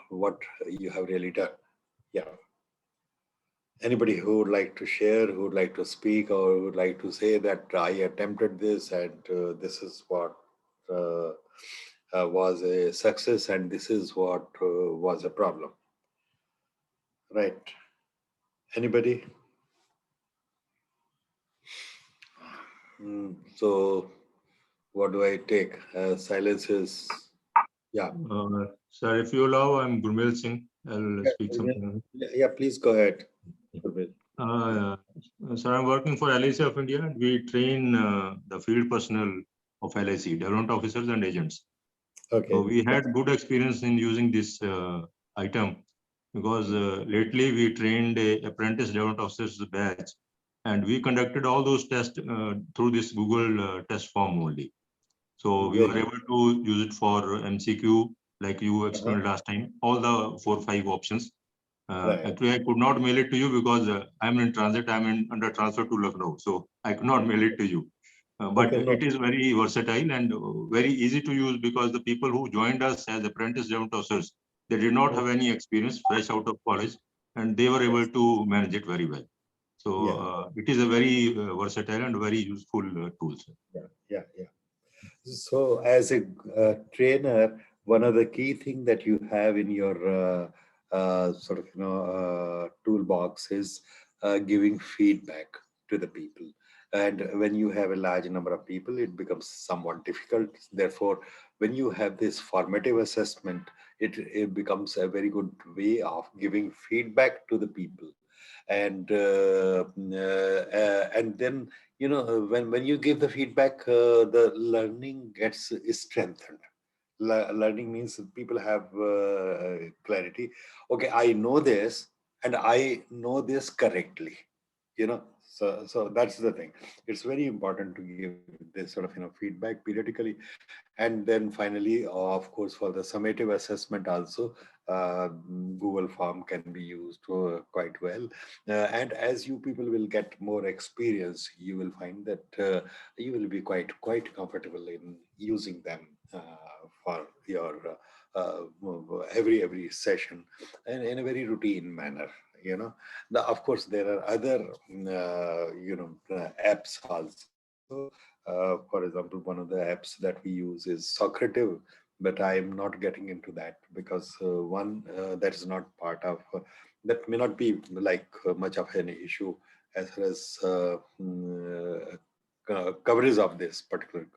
what you have really done. Yeah. Anybody who would like to share, who would like to speak, or would like to say that I attempted this and this is what uh, was a success and this is what was a problem. Right. Anybody? So, what do I take? Silence is, yeah. Sir, if you allow, I'm Gurmil Singh. I'll Yeah, speak something. yeah, please go ahead. Gurmeet. Uh, Sir, I'm working for LIC of India. And we train the field personnel of LIC, development officers and agents. So Okay. we had good experience in using this item because lately we trained a apprentice development officers batch, and we conducted all those tests through this Google test form only. So we were Very. able to use it for MCQ, like you Uh-huh. explained last time, all the 4 or 5 options. Right. Actually, I could not mail it to you because I'm in transit. I'm under transfer to Lucknow, so I could not mail it to you. But Okay, no. it is very versatile and very easy to use because the people who joined us as apprentice development officers, they did not have any experience, fresh out of college, and they were able Yes. to manage it very well. So Yeah. it is a very versatile and very useful tool, sir. Yeah. Yeah. Yeah. So, as a trainer, one of the key thing that you have in your sort of toolbox is giving feedback to the people. And when you have a large number of people, it becomes somewhat difficult. Therefore, when you have this formative assessment, it becomes a very good way of giving feedback to the people. And then when you give the feedback, the learning gets strengthened. Learning means people have clarity. Okay, I know this and I know this correctly. So that's the thing. It's very important to give this sort of feedback periodically. And then finally, of course, for the summative assessment also, Google form can be used quite well. And as you people will get more experience, you will find that you will be quite comfortable in using them for your every session and in a very routine manner. Now, of course, there are other apps also. For example, one of the apps that we use is Socrative, but I am not getting into that because one that is not part of that may not be like much of an issue as far as coverage of this particular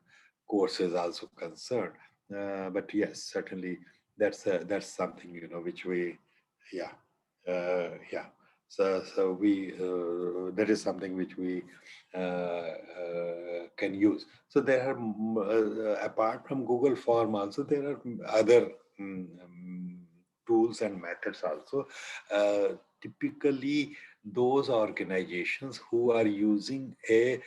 course is also concerned. But yes, certainly that's something which we, yeah, yeah. So we that is something which we can use. So there are apart from Google Form also there are other tools and methods also. Typically, those organizations who are using a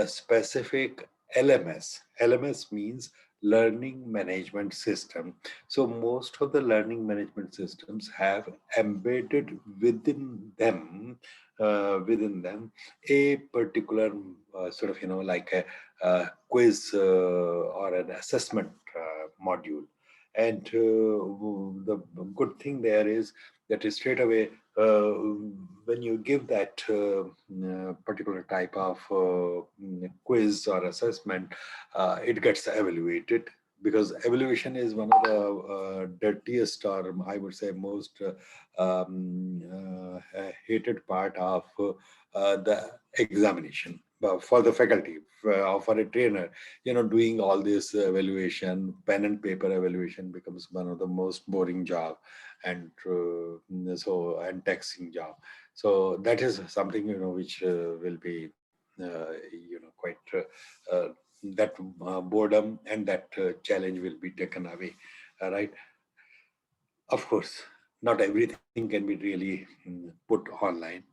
specific LMS. LMS means learning management system. So most of the learning management systems have embedded within them a particular sort of like a quiz or an assessment module. And the good thing there is that is straight away when you give that particular type of quiz or assessment, it gets evaluated because evaluation is one of the dirtiest or I would say most hated part of the examination for the faculty, for a trainer. Doing all this evaluation, pen and paper evaluation becomes one of the most boring job and and taxing job. So that is something which will be quite that boredom and that challenge will be taken away. Right. Of course, not everything can be really put online,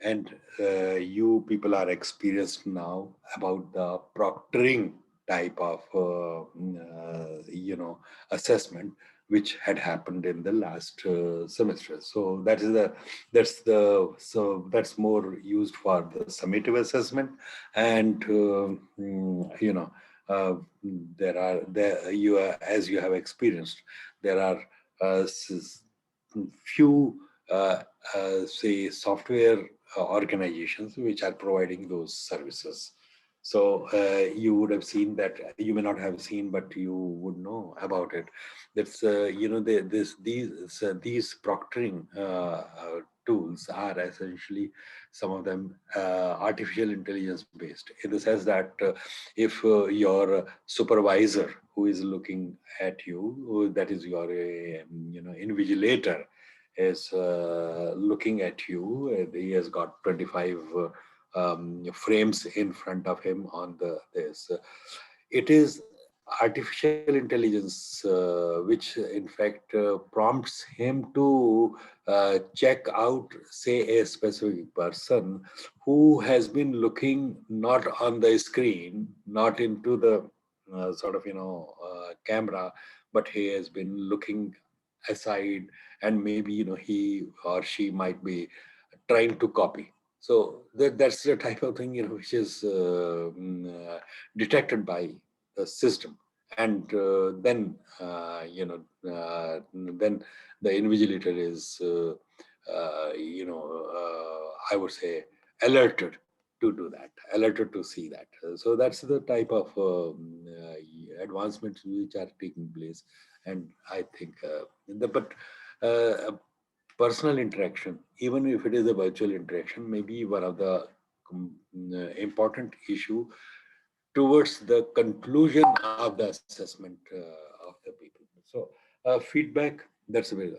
and you people are experienced now about the proctoring type of assessment which had happened in the last semester. So that's more used for the summative assessment. And uh, there are there you are, as you have experienced, there are few, say, software organizations which are providing those services. So you would have seen that, you may not have seen, but you would know about it. That's these proctoring tools are essentially, some of them, artificial intelligence based, in the sense that if your supervisor who is looking at you, that is your invigilator, is looking at you, and he has got 25 frames in front of him on this. It is artificial intelligence which in fact prompts him to check out, say, a specific person who has been looking not on the screen, not into the camera, but he has been looking aside, and maybe he or she might be trying to copy. So that's the type of thing which is detected by the system, and then the invigilator is I would say alerted to do that, alerted to see that. So that's the type of advancements which are taking place. And I think but uh, personal interaction, even if it is a virtual interaction, may be one of the important issue towards the conclusion of the assessment of the people. So feedback, that's a bit,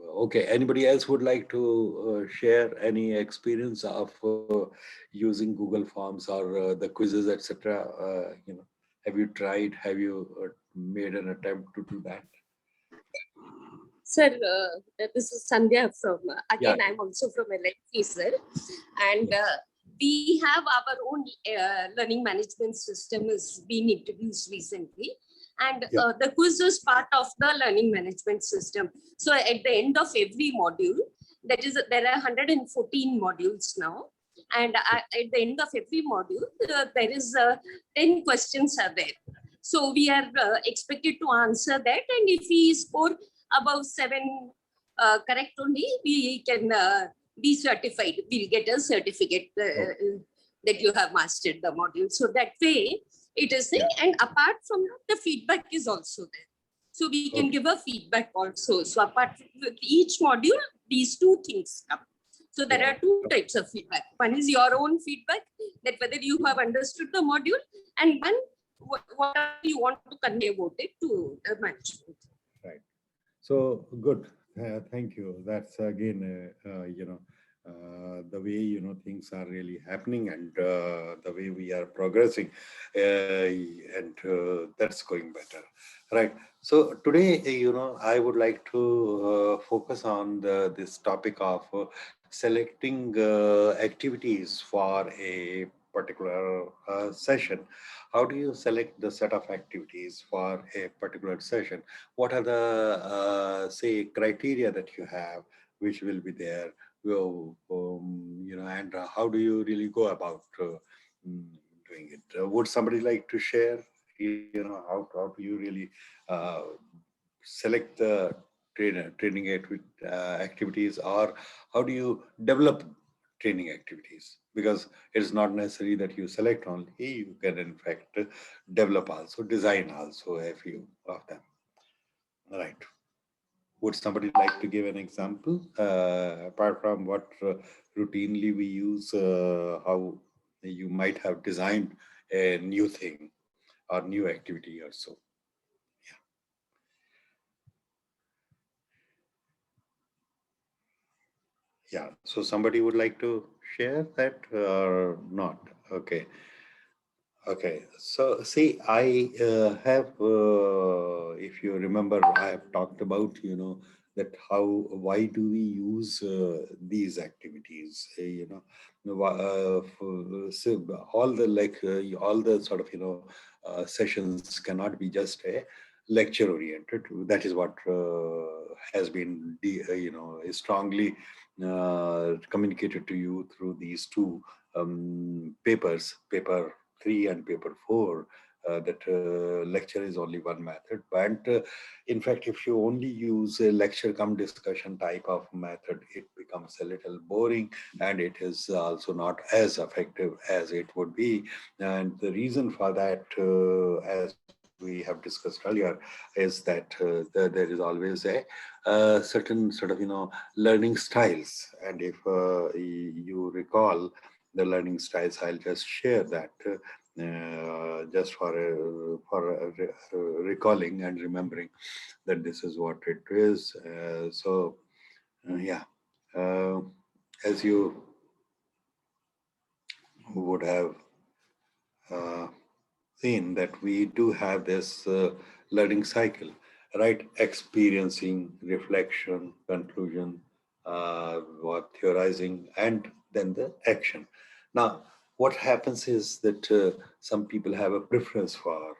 okay. Anybody else would like to share any experience of using Google Forms or the quizzes, etc.? Have you tried? Have you made an attempt to do that? Sir, this is Sandhya from, again, Yeah. I'm also from LIC, sir. And we have our own learning management system is being introduced recently. And the quiz is part of the learning management system. So at the end of every module, there are 114 modules now. And at the end of every module, there is 10 questions are there. So we are expected to answer that. And if we score above 7 correct only, we can be certified. We'll get a certificate that you have mastered the module. So that way it is thing. And apart from that, the feedback is also there. So we can give a feedback also. So apart from each module, these two things come. So there are two types of feedback. One is your own feedback, that whether you have understood the module, and one, what you want to convey about it to the management. Right. So good. Thank you. That's again, the way things are really happening, and the way we are progressing, and that's going better. Right. So today, I would like to focus on this topic of selecting activities for a particular session. How do you select the set of activities for a particular session? What are the say criteria that you have which will be there? And how do you really go about doing it? Would somebody like to share how do you really select the training activities, or how do you develop training activities? Because it is not necessary that you select only, you can in fact develop also, design also a few of them. Right. Would somebody like to give an example, apart from what routinely we use, how you might have designed a new thing or new activity or so? Yeah. So somebody would like to share that or not? Okay. Okay. So see, I have, if you remember, I have talked about, that why do we use these activities? So all the all the sort of, sessions cannot be just a lecture oriented. That is what has been, strongly communicated to you through these two papers, paper 3 and paper 4, that lecture is only one method. But in fact, if you only use a lecture come discussion type of method, it becomes a little boring, and it is also not as effective as it would be. And the reason for that, as we have discussed earlier, is that there is always a certain sort of, learning styles. And if you recall the learning styles, I'll just share that just for recalling and remembering that this is what it is. Yeah, uh, as you would have uh, seen, that we do have this learning cycle, right? Experiencing, reflection, conclusion, what theorizing, and then the action. Now, what happens is that some people have a preference for,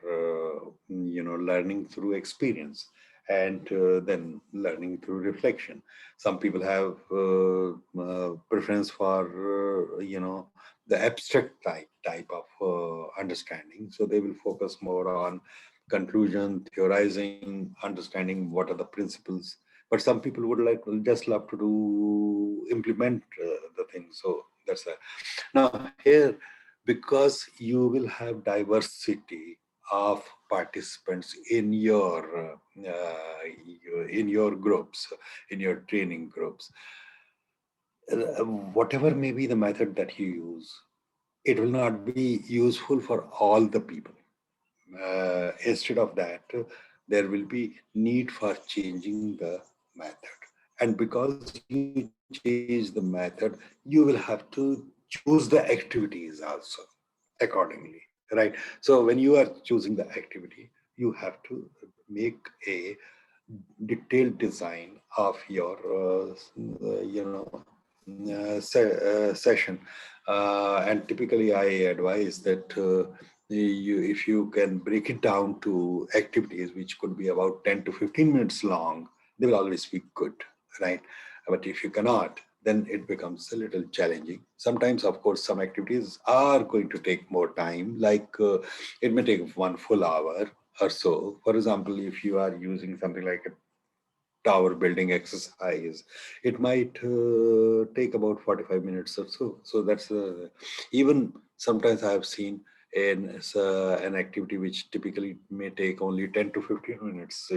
learning through experience, and then learning through reflection. Some people have preference for, the abstract type of understanding. So they will focus more on conclusion, theorizing, understanding what are the principles. But some people will just love to do implement the thing. So that's a now here, because you will have diversity of participants in your groups, in your training groups. Whatever may be the method that you use, it will not be useful for all the people. Instead of that, there will be need for changing the method. And because you change the method, you will have to choose the activities also accordingly, right? So when you are choosing the activity, you have to make a detailed design of your, session. And typically, I advise that if you can break it down to activities which could be about 10 to 15 minutes long, they will always be good, right? But if you cannot, then it becomes a little challenging. Sometimes, of course, some activities are going to take more time, like it may take 1 full hour or so. For example, if you are using something like a tower building exercise, it might take about 45 minutes or so. So that's even sometimes I have seen an activity which typically may take only 10 to 15 minutes,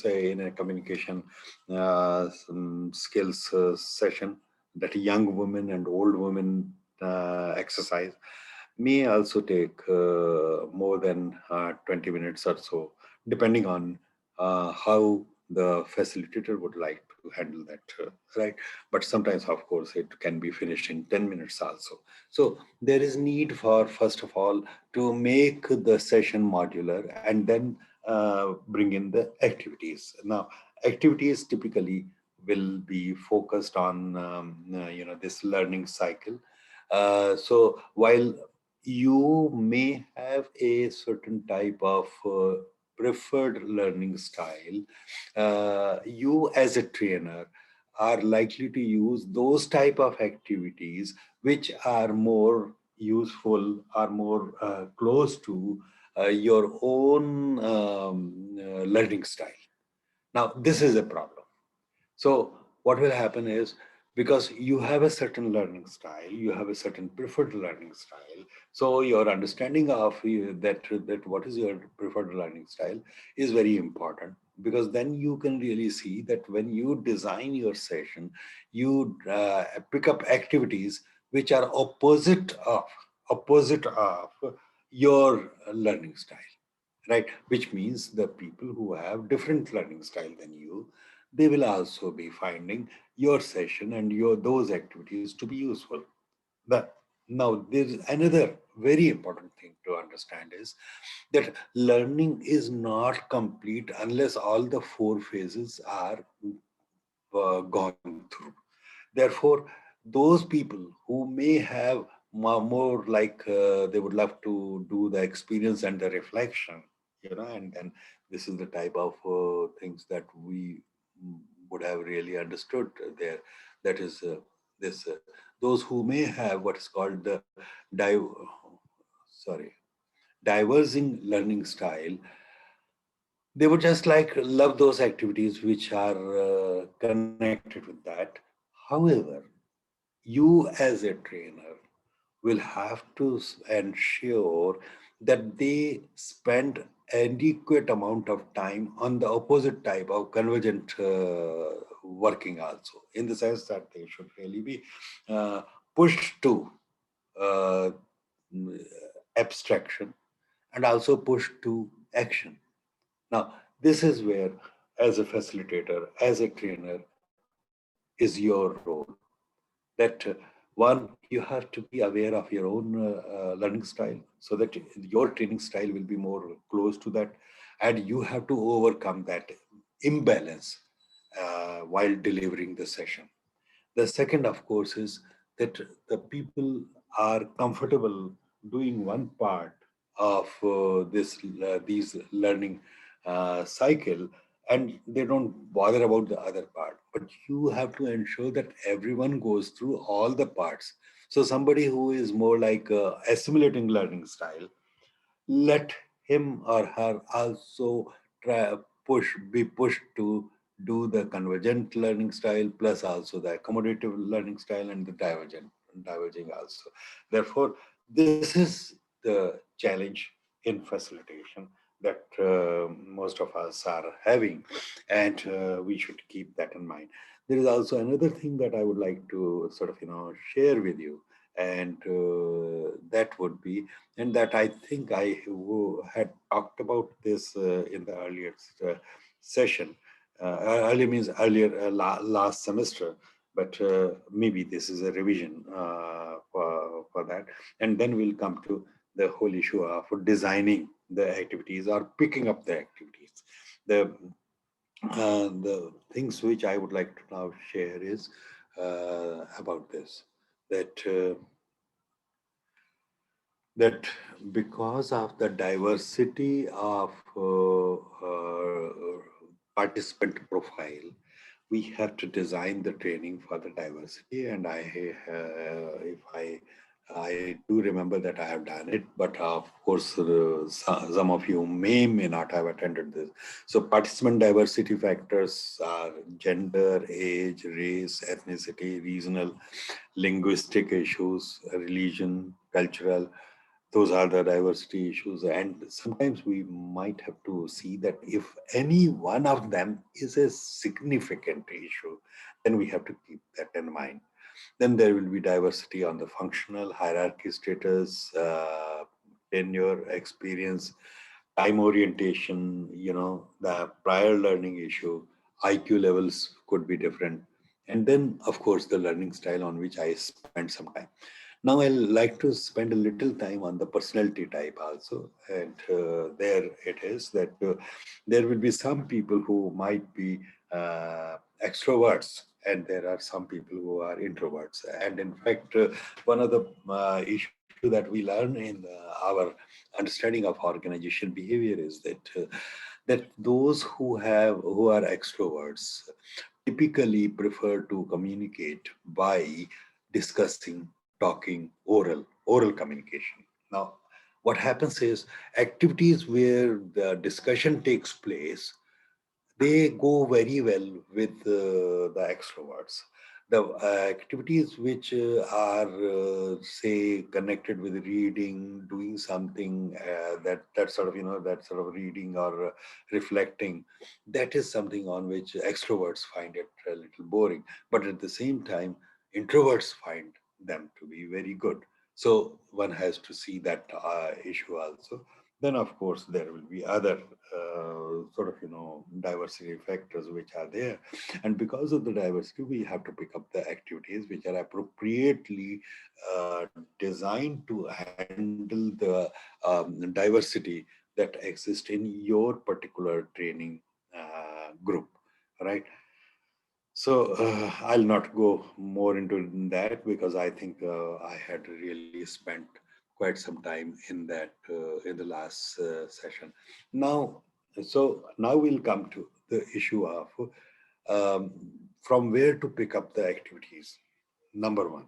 say in a communication skills session, that a young woman and old woman exercise may also take more than 20 minutes or so, depending on how the facilitator would like to handle that, right? But sometimes, of course, it can be finished in 10 minutes also. So there is need for, first of all, to make the session modular, and then bring in the activities. Now, activities typically will be focused on, this learning cycle. So while you may have a certain type of preferred learning style, you as a trainer are likely to use those type of activities which are more useful, are more close to your own learning style. Now, this is a problem. So what will happen is, because you have a certain learning style, you have a certain preferred learning style. So your understanding of that what is your preferred learning style is very important, because then you can really see that when you design your session, you pick up activities which are opposite of your learning style, right? Which means the people who have different learning style than you, they will also be finding your session and your those activities to be useful. But now there is another very important thing to understand is that learning is not complete unless all the four phases are gone through. Therefore, those people who may have more like they would love to do the experience and the reflection, and then this is the type of things that we would have really understood there. That is this those who may have what is called the dive. Sorry, diverging learning style, they would just like love those activities which are connected with that. However, you as a trainer will have to ensure that they spend adequate amount of time on the opposite type of convergent working also, in the sense that they should really be pushed to uh, mm, abstraction and also pushed to action. Now, this is where, as a facilitator, as a trainer, is your role. That one, you have to be aware of your own learning style, so that your training style will be more close to that, and you have to overcome that imbalance while delivering the session. The second, of course, is that the people are comfortable doing one part of these learning cycle, and they don't bother about the other part. But you have to ensure that everyone goes through all the parts. So somebody who is more like assimilating learning style, let him or her also try be pushed to do the convergent learning style, plus also the accommodative learning style and the diverging also. Therefore, this is the challenge in facilitation that most of us are having, and we should keep that in mind. There is also another thing that I would like to sort of share with you, and that would be, and that I think had talked about this in the earlier session. Earlier means earlier last semester, but maybe this is a revision for that. And then we'll come to the whole issue of designing the activities or picking up the activities. The things which I would like to now share is about this, that that because of the diversity of participant profile, we have to design the training for the diversity. And if I do remember that I have done it, but of course, some of you may not have attended this. So participant diversity factors are gender, age, race, ethnicity, regional, linguistic issues, religion, cultural. Those are the diversity issues. And sometimes we might have to see that if any one of them is a significant issue, then we have to keep that in mind. Then there will be diversity on the functional hierarchy status, tenure, experience, time orientation, the prior learning issue, IQ levels could be different. And then, of course, the learning style on which I spend some time. Now, I like to spend a little time on the personality type also. And there it is that there will be some people who might be extroverts, and there are some people who are introverts. And in fact, one of the issue that we learn in our understanding of organization behavior is that those who are extroverts typically prefer to communicate by discussing, talking, oral communication. Now, what happens is activities where the discussion takes place, they go very well with the extroverts. The activities which are, say, connected with reading, doing something that sort of, that sort of reading or reflecting, that is something on which extroverts find it a little boring. But at the same time, introverts find them to be very good. So one has to see that issue also. Then, of course, there will be other sort of, diversity factors which are there. And because of the diversity, we have to pick up the activities which are appropriately designed to handle the diversity that exists in your particular training group, right? So I'll not go more into that, because I think I had really spent quite some time in that in the last session. Now, so now we'll come to the issue of um, from where to pick up the activities. Number one,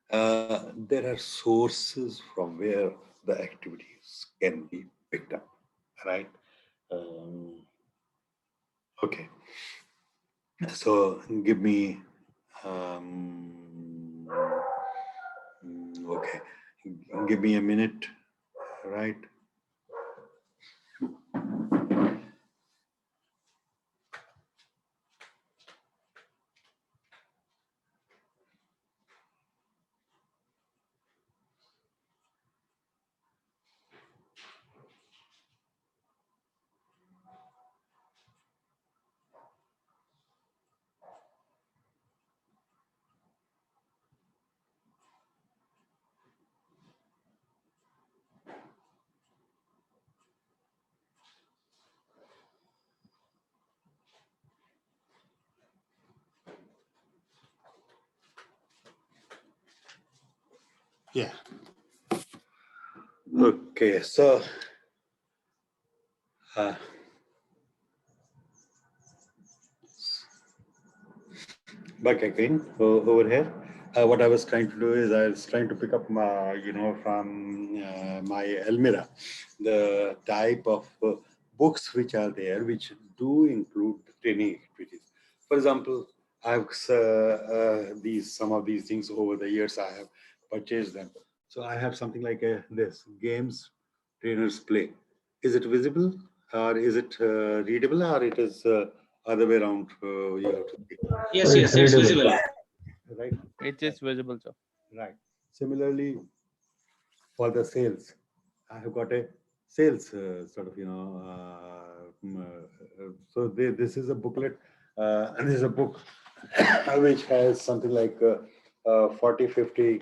there are sources from where the activities can be picked up, right? Okay, so give me, okay, give me a minute, right? Yeah. Okay, so back again over here. What I was trying to do is I was trying to pick up my, from my Almira, the type of books which are there, which do include training activities. For example, I've some of these things over the years I have purchased them. So I have something like this games trainers play. Is it visible or is it readable or it is other way around? You have to see. Yes, yes, it's visible. Right? It is visible, sir. Right. Similarly, for the sales, I have got a sales sort of, this is a booklet, and this is a book which has something like 40, 50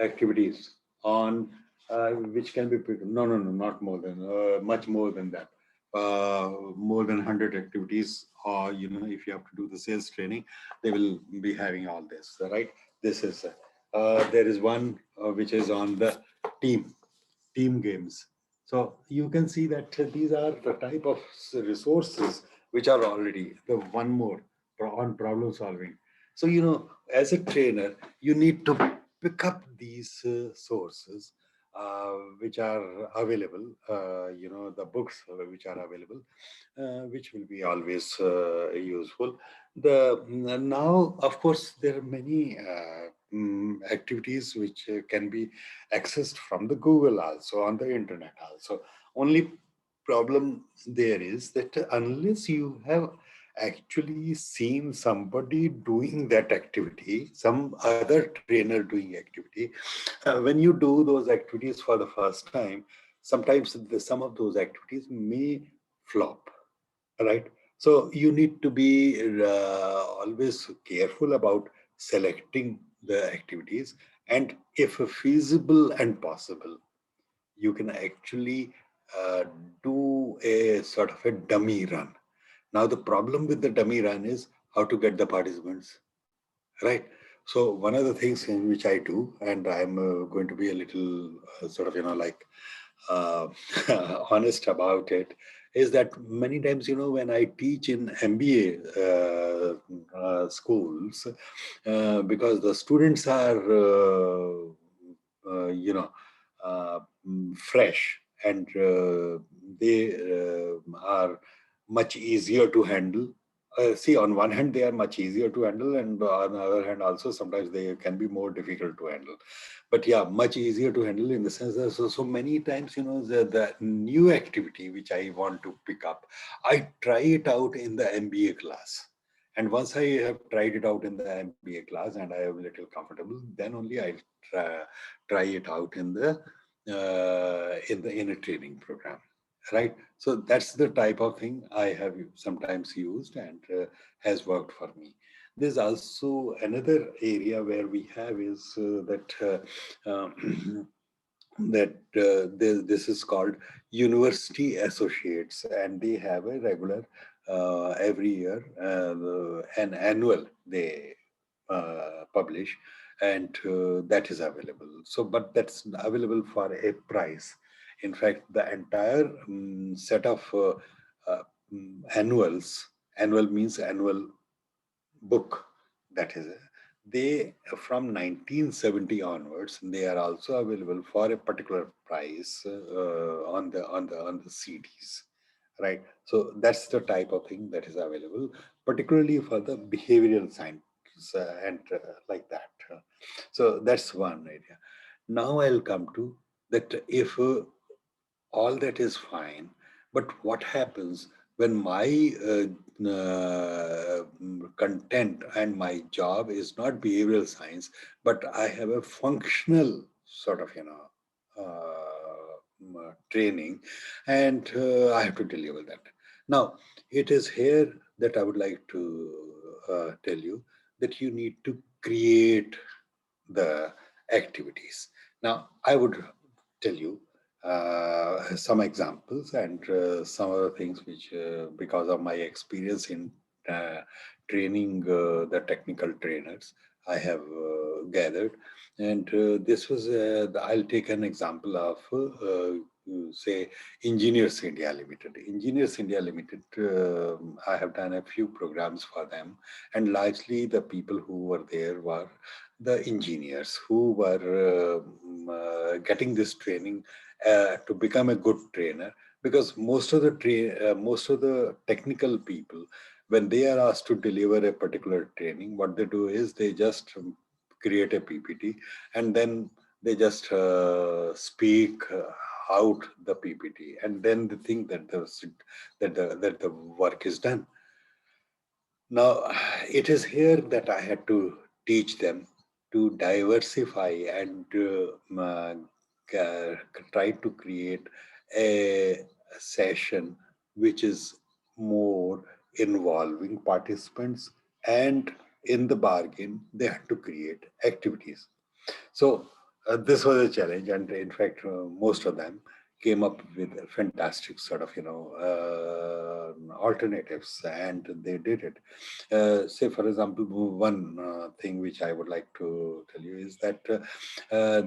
activities on which can be picked. No, not more than, much more than that. More than 100 activities, or, if you have to do the sales training, they will be having all this, right? This is, there is one which is on the team games. So you can see that these are the type of resources which are already the one more on problem solving. So, as a trainer, you need to pick up these sources which are available, the books which are available, which will be always useful. Now, of course, there are many activities which can be accessed from the Google also, on the internet also. Only problem there is that unless you have actually seen somebody doing that activity, some other trainer doing activity, when you do those activities for the first time, sometimes some of those activities may flop, right? So you need to be always careful about selecting the activities, and if feasible and possible, you can actually uh, do a sort of a dummy run. Now the problem with the dummy run is how to get the participants, right? So one of the things in which I do, and I'm going to be a little sort of, uh, honest about it, is that many times, when I teach in MBA schools, because the students are, fresh, and they are much easier to handle. See, on one hand, they are much easier to handle, and on the other hand, also sometimes they can be more difficult to handle. But yeah, much easier to handle in the sense that so many times, the new activity which I want to pick up, I try it out in the MBA class. And once I have tried it out in the MBA class and I am a little comfortable, then only I try it out in in a training program. Right. So that's the type of thing I have sometimes used and has worked for me. There's also another area where we have is this is called University Associates, and they have a regular every year an annual they publish, and that is available. So, but that's available for a price. In fact, the entire set of annuals, annual means annual book, that is, they from 1970 onwards, they are also available for a particular price on the CDs, right? So that's the type of thing that is available, particularly for the behavioral science and like that. So that's one area. Now I'll come to that. If all that is fine, but what happens when my content and my job is not behavioral science, but I have a functional sort of training, and I have to deliver that. Now it is here that I would like to tell you that you need to create the activities. Now I would tell you some examples and some other things which, because of my experience in uh, training the technical trainers, I have gathered. And this was, I'll take an example of, say, Engineers India Limited. Engineers India Limited, I have done a few programs for them. And largely the people who were there were the engineers who were getting this training to become a good trainer, because most of the technical people, when they are asked to deliver a particular training, what they do is they just create a PPT, and then they just speak out the PPT, and then they think that the work is done. Now, it is here that I had to teach them to diversify and try to create a session which is more involving participants, and in the bargain, they had to create activities. So this was a challenge, and in fact, most of them came up with fantastic sort of alternatives, and they did it. Say, for example, one thing which I would like to tell you is that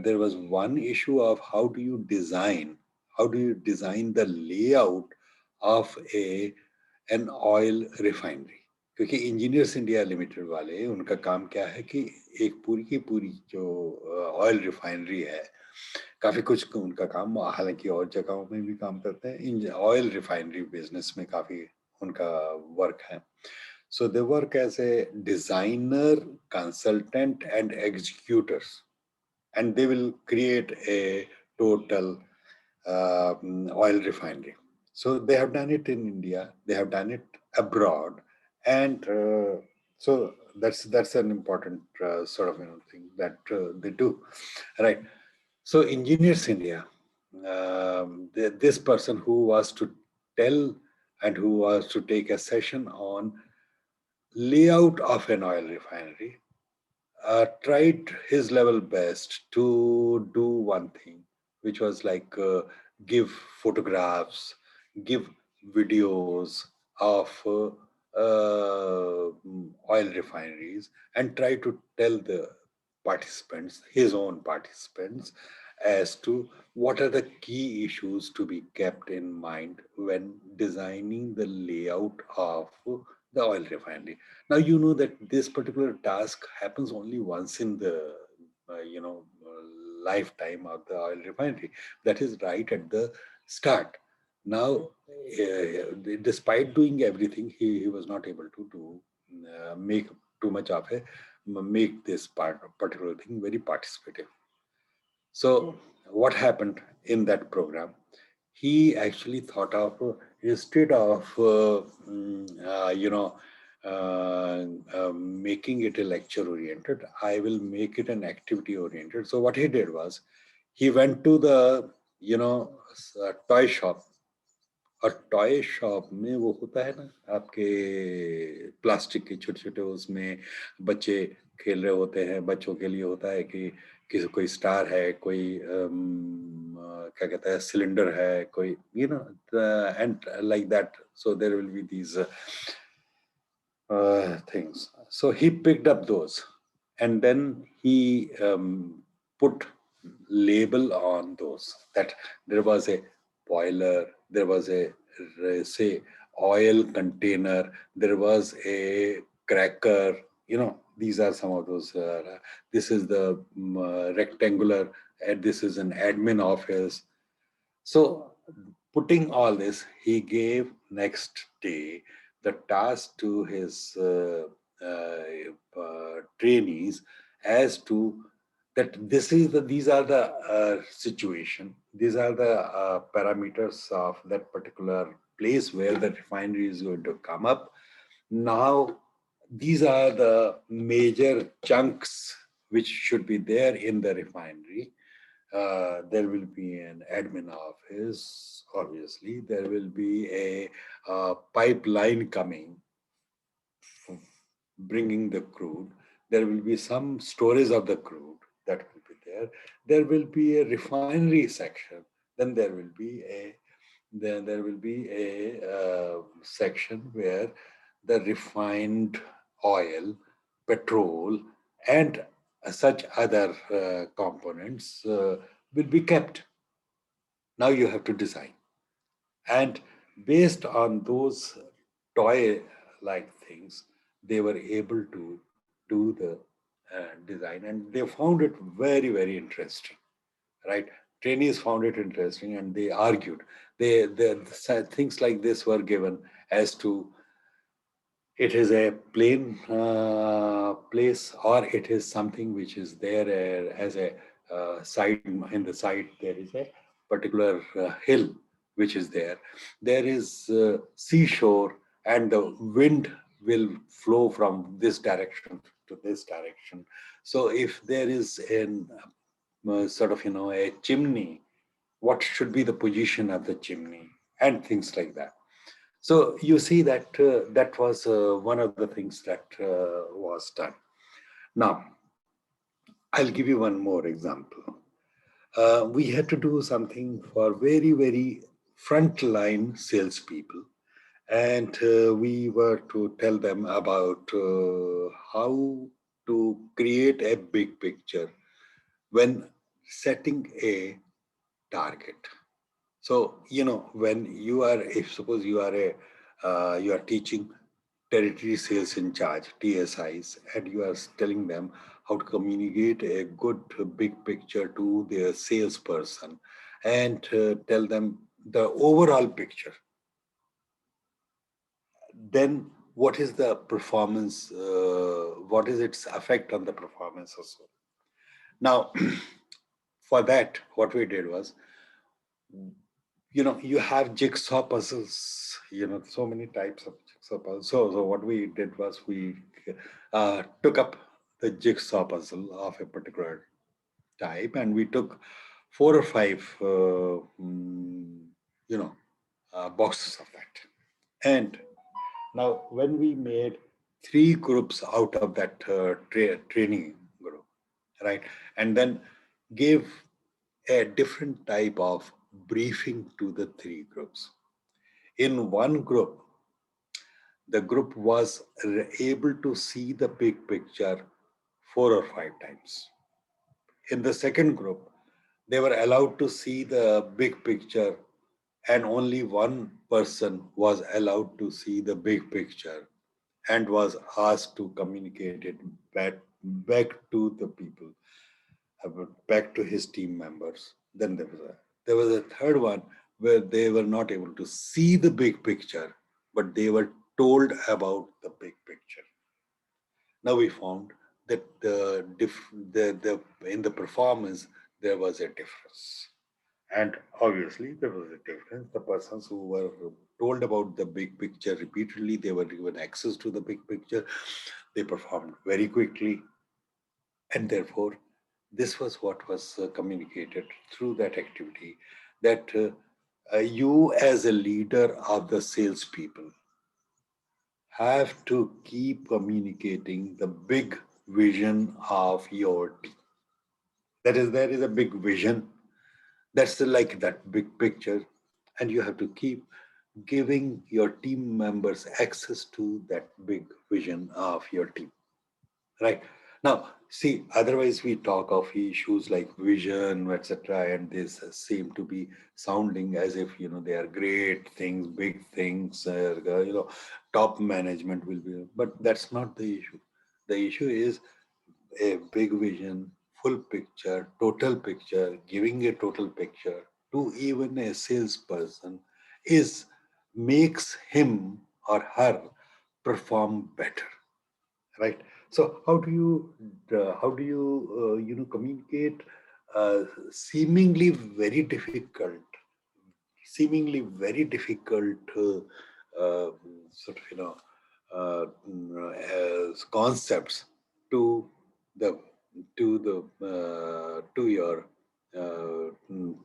there was one issue of how do you design the layout of an oil refinery. क्योंकि engineers India limited वाले, उनका काम क्या है कि एक पूरी की पूरी जो ऑयल रिफाइनरी है, काफी कुछ उनका काम, हालांकि और जगहों में भी काम करते हैं, ऑयल रिफाइनरी बिजनेस में काफी उनका वर्क है. So they work as a designer, consultant, and executors, and they will create a total oil refinery. So they have done it in India, they have done it abroad, and so that's an important sort of thing that they do, right? So Engineers India, this person who was to tell and who was to take a session on layout of an oil refinery, tried his level best to do one thing, which was like give photographs, give videos of oil refineries, and try to tell the participants, his own participants, as to what are the key issues to be kept in mind when designing the layout of the oil refinery. Now you know that this particular task happens only once in the lifetime of the oil refinery. That is right at the start. Now, despite doing everything, he was not able to make too much of a make this particular thing very participative. So what happened in that program? He actually thought of instead of making it a lecture oriented, I will make it an activity oriented. So what he did was he went to the toy shop. और toy shop में वो होता है ना आपके plastic के छोटे छोटे, उसमें बच्चे खेल रहे होते हैं. बच्चों के लिए होता है कि किसी कोई स्टार है, कोई क्या कहता है सिलेंडर है, कोई and like that. So there will be these things. So he picked up those, and then he put label on those, that there was a boiler, there was a say oil container, there was a cracker, these are some of those. This is the rectangular, and this is an admin office. So putting all this, he gave next day the task to his trainees as to that these are the situation, these are the parameters of that particular place where the refinery is going to come up. Now, these are the major chunks which should be there in the refinery. There will be an admin office, obviously. There will be a pipeline coming, bringing the crude. There will be some storage of the crude that will be there. There will be a refinery section. Then there will be a section where the refined oil, petrol, and such other components will be kept. Now you have to design. And based on those toy-like things, they were able to do the design, and they found it very, very interesting, right? Trainees found it interesting, and they argued. Things like this were given as to it is a plain place, or it is something which is there as a side. In the side there is a particular hill which is there. There is seashore, and the wind will flow from this direction to this direction. So if there is an sort of a chimney, what should be the position of the chimney, and things like that. So you see that that was one of the things that was done. Now, I'll give you one more example. We had to do something for very, very frontline salespeople. And we were to tell them about how to create a big picture when setting a target. So, when you are, if suppose you are you are teaching territory sales in charge, TSIs, and you are telling them how to communicate a good big picture to their salesperson, and tell them the overall picture, then what is the performance, what is its effect on the performance also. Now, for that, what we did was, you have jigsaw puzzles, so many types of jigsaw puzzles. So what we did was we took up the jigsaw puzzle of a particular type, and we took 4 or 5, boxes of that. And now when we made 3 groups out of that training group, right, and then gave a different type of briefing to the 3 groups. In one group, the group was able to see the big picture 4 or 5 times. In the second group, they were allowed to see the big picture, and only one person was allowed to see the big picture and was asked to communicate it back to the people, back to his team members. Then there was a third one where they were not able to see the big picture, but they were told about the big picture. Now we found that in the performance there was a difference, and obviously there was a difference. The persons who were told about the big picture repeatedly, they were given access to the big picture. They performed very quickly, and therefore this was what was communicated through that activity, that you as a leader of the salespeople have to keep communicating the big vision of your team. That is, there is a big vision. That's like that big picture. And you have to keep giving your team members access to that big vision of your team. Right? Now, see, otherwise we talk of issues like vision, etc., and this seem to be sounding as if they are great things, big things. Top management will be, but that's not the issue. The issue is a big vision, full picture, total picture, giving a total picture to even a salesperson is makes him or her perform better, right? So how do you communicate seemingly very difficult uh, sort of concepts to the to your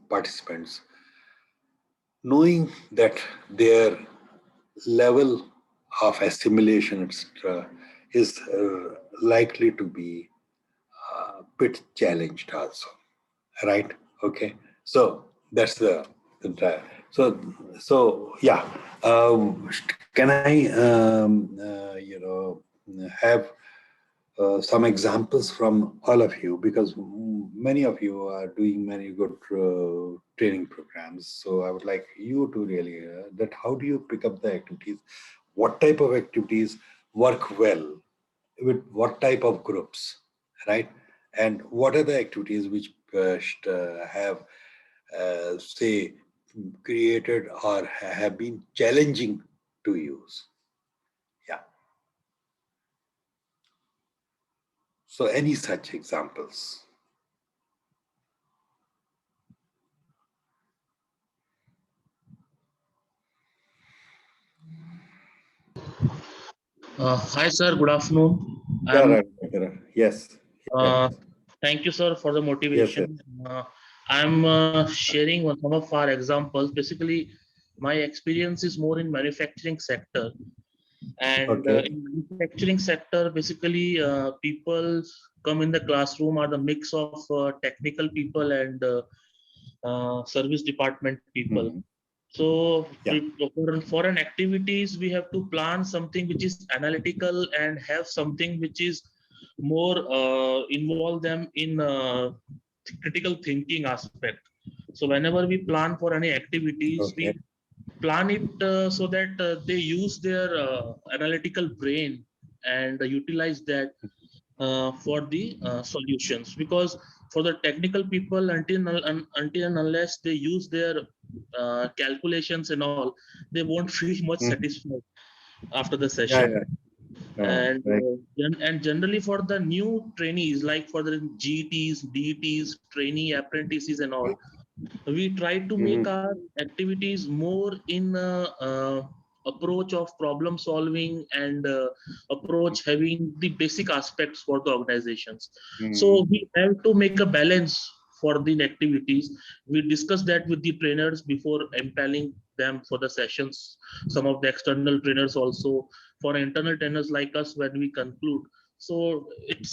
participants, knowing that their level of assimilation, etc., is likely to be a bit challenged also, right? Okay, so that's the so yeah. Can I have some examples from all of you, because many of you are doing many good training programs. So I would like you to really that how do you pick up the activities? What type of activities work well with what type of groups, right? And what are the activities which have, say, created or have been challenging to use? Yeah. So any such examples? Hi, sir. Good afternoon. Yeah, I'm. right. Right. Yes. Yes. Uh, Thank you, sir, for the Yes. Yes. motivation. I'm sharing some of our examples. Basically, my experience is more in manufacturing sector, and Okay. in manufacturing sector, basically, people come in the classroom are the mix of technical people and service department people. Mhm. So Yeah. for an activities, we have to plan something which is analytical and have something which is more involve them in critical thinking aspect. So whenever we plan for any activities, Okay. we plan it so that they use their analytical brain and utilize that for the solutions, because for the technical people, until and unless they use their calculations and all, they won't feel much Mhm. satisfied after the Yeah. session. Yeah. And Right. and generally for the new trainees, like for the GTs, DTs, trainee apprentices and all, we try to make Mhm. our activities more in approach of problem solving and approach having the basic aspects for the organizations. So Mhm. we have to make a balance for the activities. We discuss that with the trainers before impaling them for the sessions. Some of the external trainers also, for internal trainers like us, when we conclude. So it's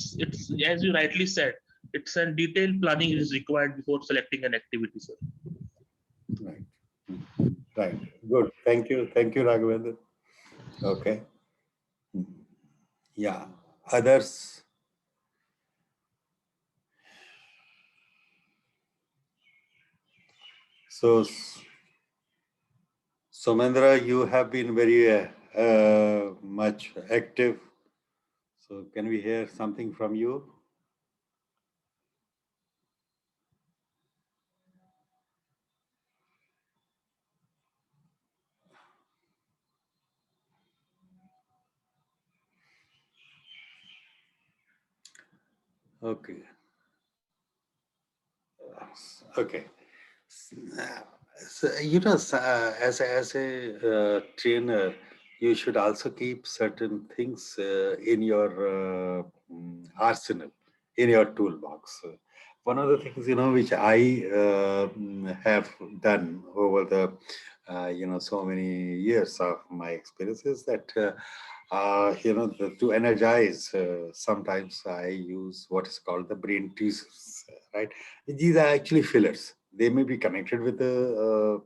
as you rightly said, it's a detailed planning is required before selecting an activity, sir. Right. Mhm. Right. Good. Thank you. Thank you, Raghavendra. Okay. Mhm. Yeah. Others. So, Somendra, you have been very much active. So, can we hear something from you? Okay. Okay. So, as a trainer, you should also keep certain things in your arsenal, in your toolbox. One of the things which I have done over the so many years of my experience is that to energize. Sometimes I use what is called the brain teasers, right? These are actually fillers. They may be connected with the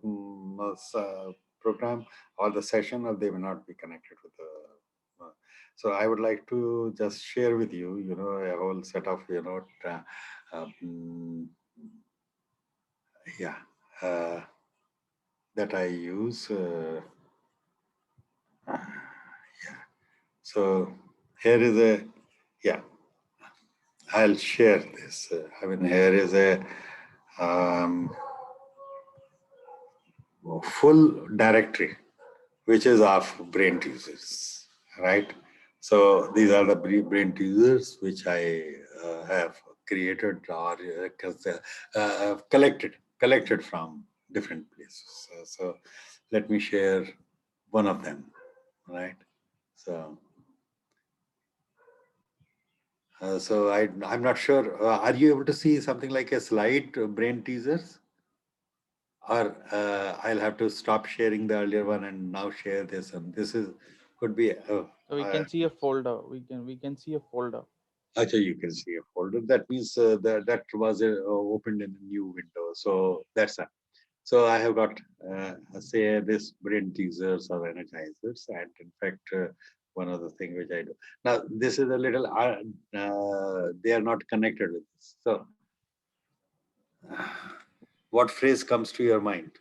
program or the session, or they may not be connected with the. So I would like to just share with you, a whole set of, yeah, uh, that I use. Yeah. So here is a Yeah, I'll share this. I mean, here is a full directory, which is of brain teasers, right? So these are the brain teasers which I have created or collected from different places. So let me share one of them, right? So I'm not sure. Are you able to see something like a slide, brain teasers? Or I'll have to stop sharing the earlier one and now share this. And this is could be. So we can see a folder. We can see a folder. Actually, you can see a folder. That means that was opened in a new window. So that's that. So I have got say this brain teasers or energizers, and in fact, one other thing which I do now. This is a little. They are not connected with this. So, what phrase comes to your mind?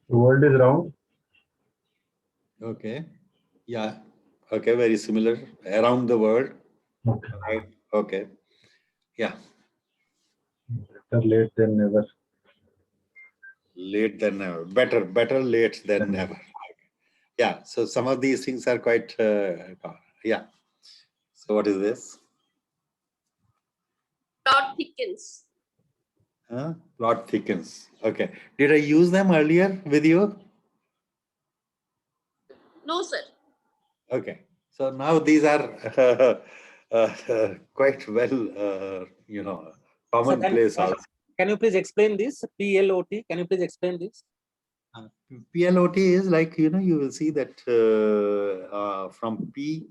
The world is round. Okay. Yeah. Okay. Very similar. Around the world. Okay. Right. Okay. Yeah. Better late than never. Late than never. Better late than never. Yeah. So some of these things are quite. Yeah. So what is this? Plot thickens. Plot thickens. Okay. Did I use them earlier with you? No, sir. Okay. So now these are quite well, commonplace also. Can you please explain this? PLOT. Can you please explain this? PLOT is like, you will see that from P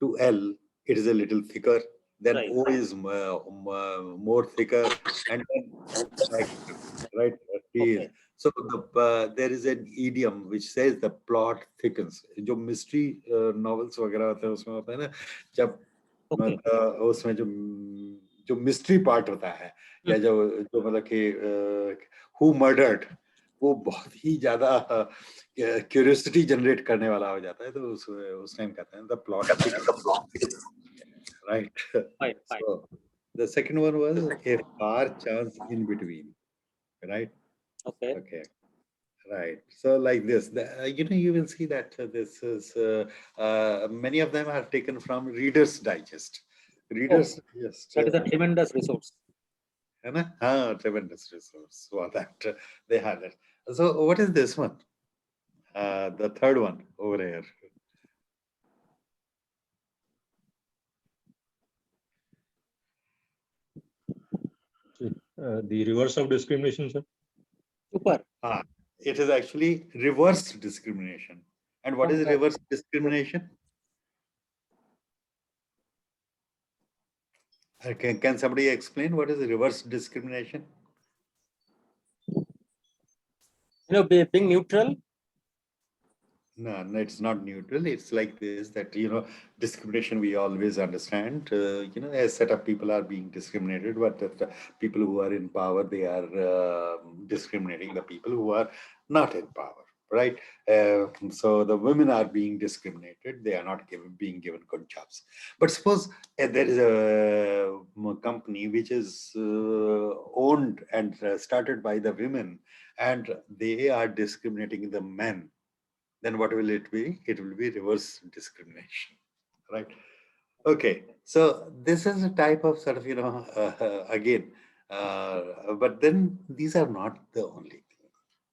to L, it is a little thicker. Then Right. O is more thicker. And then, right, T is. Okay. So there is an idiom which says the plot thickens. जो mystery novels वगैरह होते हैं उसमें होता है ना जब Okay. उसमें जो mystery part होता है या जो मतलब कि who murdered वो बहुत ही ज्यादा क्यूरियोसिटी जनरेट करने वाला हो जाता है तो उस टाइम कहते हैं the plot thickens. Right. Right. So the second one was a far chance in between. Right. Okay. Okay. Right. So like this, you will see that this is many of them are taken from Reader's Digest. Reader's Digest. That is a tremendous resource. Tremendous resource for that. They have it. So what is this one? The third one over here. The reverse of discrimination, sir. Super. It is actually reverse discrimination. And what is Okay. reverse discrimination? Can somebody explain what is reverse discrimination? Being neutral. No, it's not neutral. It's like this, that, discrimination we always understand. A set of people are being discriminated, but the people who are in power, they are discriminating the people who are not in power, right? So the women are being discriminated. They are not being given good jobs. But suppose there is a company which is owned and started by the women, and they are discriminating the men. Then what will it be? It will be reverse discrimination, right? Okay, so this is a type of sort of, again, but then these are not the only thing.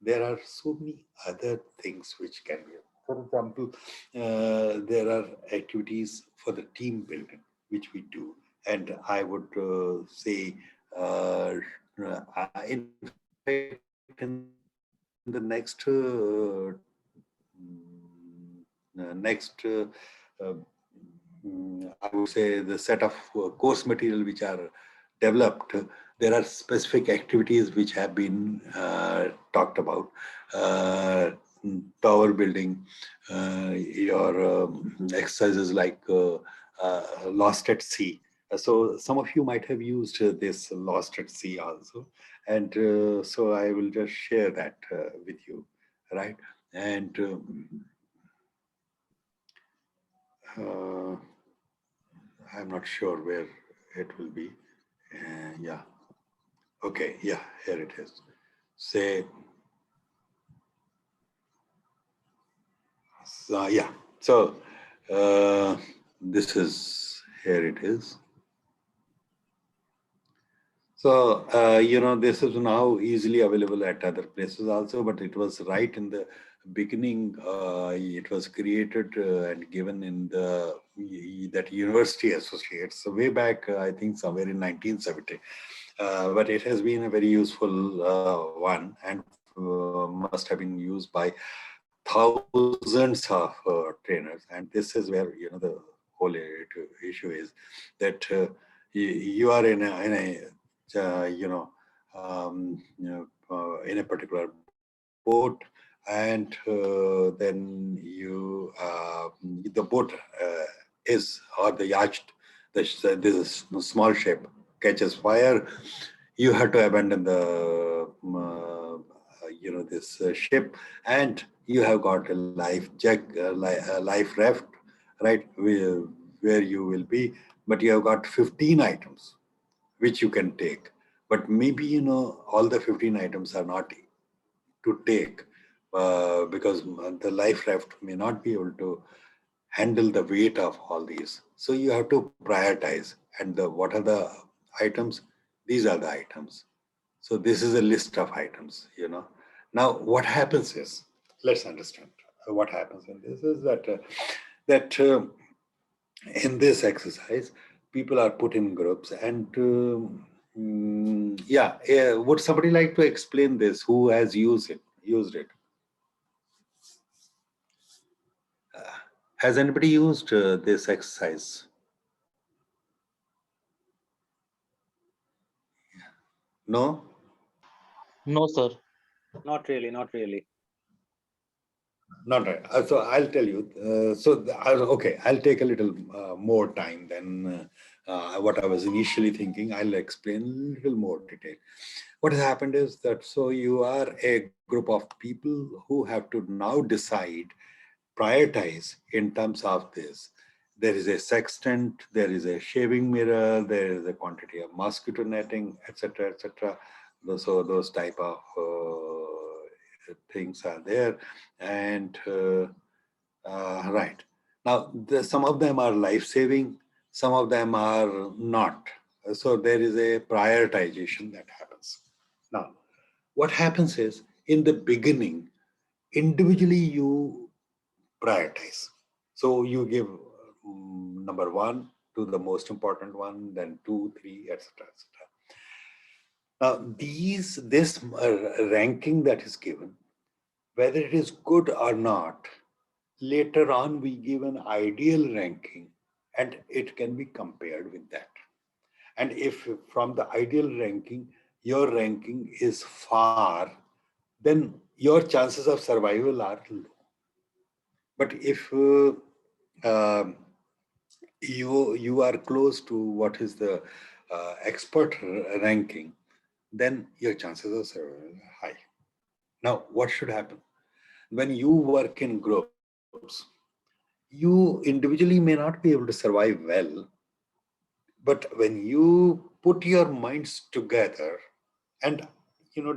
There are so many other things which can be. For example, there are activities for the team building, which we do. And I would say, in fact, in the next I would say the set of course material which are developed, there are specific activities which have been talked about. Tower building, your exercises like Lost at Sea. So some of you might have used this Lost at Sea also. And so I will just share that with you, right? And I'm not sure where it will be. Yeah. Okay. Yeah, here it is. Say, so, yeah. So this is, here it is. So, this is now easily available at other places also, but it was right in the beginning. It was created and given in that University Associates. So way back, I think somewhere in 1970. But it has been a very useful one and must have been used by thousands of trainers. And this is where, the whole issue is that you are in a particular boat, and then the boat or the yacht, this is a small ship, catches fire. You have to abandon the this ship, and you have got a life life raft, right, where you will be, but you have got 15 items which you can take, but maybe all the 15 items are not to take because the life raft may not be able to handle the weight of all these. So you have to prioritize. And what are the items? These are the items. So this is a list of items. Now what happens is, let's understand what happens in this is that in this exercise, people are put in groups, and would somebody like to explain this? Who has used it? Has anybody used this exercise? No? No, sir. Not really, not really. Not right. So I'll tell you. Okay, I'll take a little more time than what I was initially thinking. I'll explain a little more detail. What has happened is that so you are a group of people who have to now decide, prioritize in terms of this. There is a sextant, there is a shaving mirror, there is a quantity of mosquito netting, etc., etc. So those type of things are there, and right now some of them are life-saving, some of them are not. So there is a prioritization that happens. Now, what happens is in the beginning, individually you prioritize. So you give number one to the most important one, then 2, 3, etc., etc. Now, this ranking that is given, whether it is good or not, later on we give an ideal ranking, and it can be compared with that. And if from the ideal ranking, your ranking is far, then your chances of survival are low. But if you are close to what is the expert ranking, then your chances of survival are high. Now, what should happen? When you work in groups, you individually may not be able to survive well, but when you put your minds together and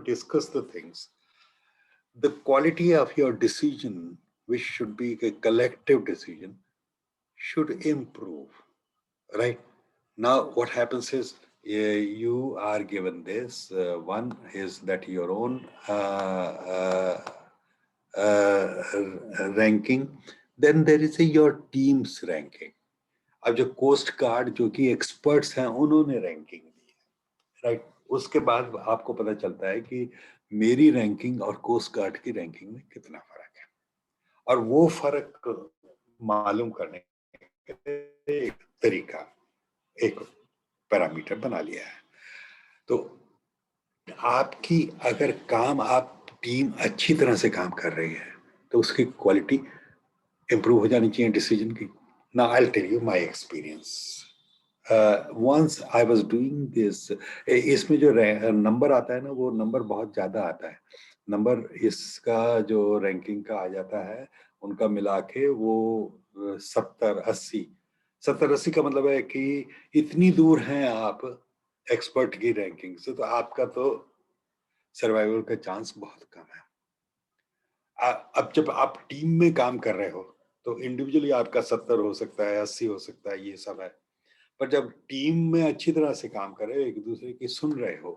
discuss the things, the quality of your decision, which should be a collective decision, should improve. Right? Now, what happens is you are given this. One is that your own ranking. Then there is your team's ranking. अब जो coast guard जो कि experts हैं उन्होंने ranking दी है, right? उसके बाद आपको पता चलता है कि मेरी रैंकिंग और कोस्ट गार्ड की रैंकिंग में कितना फर्क है, और वो फर्क मालूम करने का एक तरीका, एक पैरामीटर बना लिया है. तो आपकी अगर आप टीम अच्छी तरह से काम कर रही है तो उसकी क्वालिटी इंप्रूव हो जानी चाहिए डिसीजन की. Now I'll tell you my experience. Once I was doing this, इसमें जो नंबर आता है ना, वो नंबर बहुत ज्यादा आता है. नंबर इसका जो रैंकिंग का आ जाता है, उनका मिला के वो 70-80, 70-80 का मतलब है कि इतनी दूर हैं आप एक्सपर्ट की रैंकिंग से, तो आपका तो सर्वाइवल का चांस बहुत कम है। अब जब आप टीम में काम कर रहे हो तो इंडिविजुअली आपका 70 हो सकता है, 80 हो सकता है, ये सब है। पर जब टीम में अच्छी तरह से काम कर रहे हो, एक दूसरे की सुन रहे हो,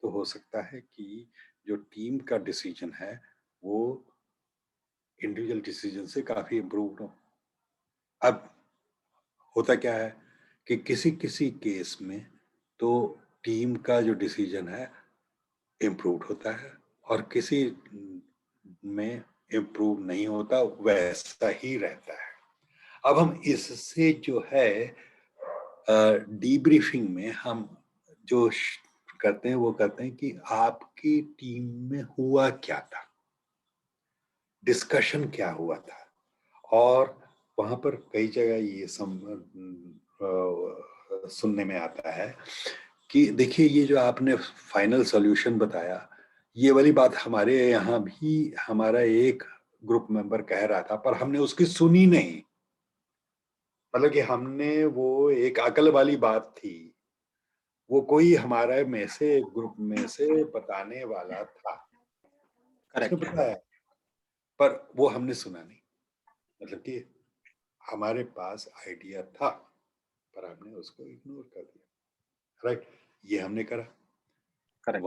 तो हो सकता है कि जो टीम का डिसीजन है वो इंडिविजुअल डिसीजन से काफी इम्प्रूव हो। अब होता क्या है कि किसी किसी केस में तो टीम का जो डिसीजन है इम्प्रूव होता है और किसी में इम्प्रूव नहीं होता, वैसा ही रहता है। अब हम इससे जो है डीब्रीफिंग में हम जो करते हैं वो करते हैं कि आपकी टीम में हुआ क्या था, डिस्कशन क्या हुआ था। और वहां पर कई जगह ये सुनने में आता है कि देखिए ये जो आपने फाइनल सॉल्यूशन बताया, ये वाली बात हमारे यहाँ भी हमारा एक ग्रुप मेंबर कह रहा था, पर हमने उसकी सुनी नहीं। मतलब कि हमने वो एक अकल वाली बात थी, वो कोई हमारे में से ग्रुप में से बताने वाला था, उसने Correct. बताया, पर वो हमने सुना नहीं। मतलब कि हमारे पास आइडिया था पर हमने उसको इग्नोर कर दिया, राइट। ये हमने करा, Correct.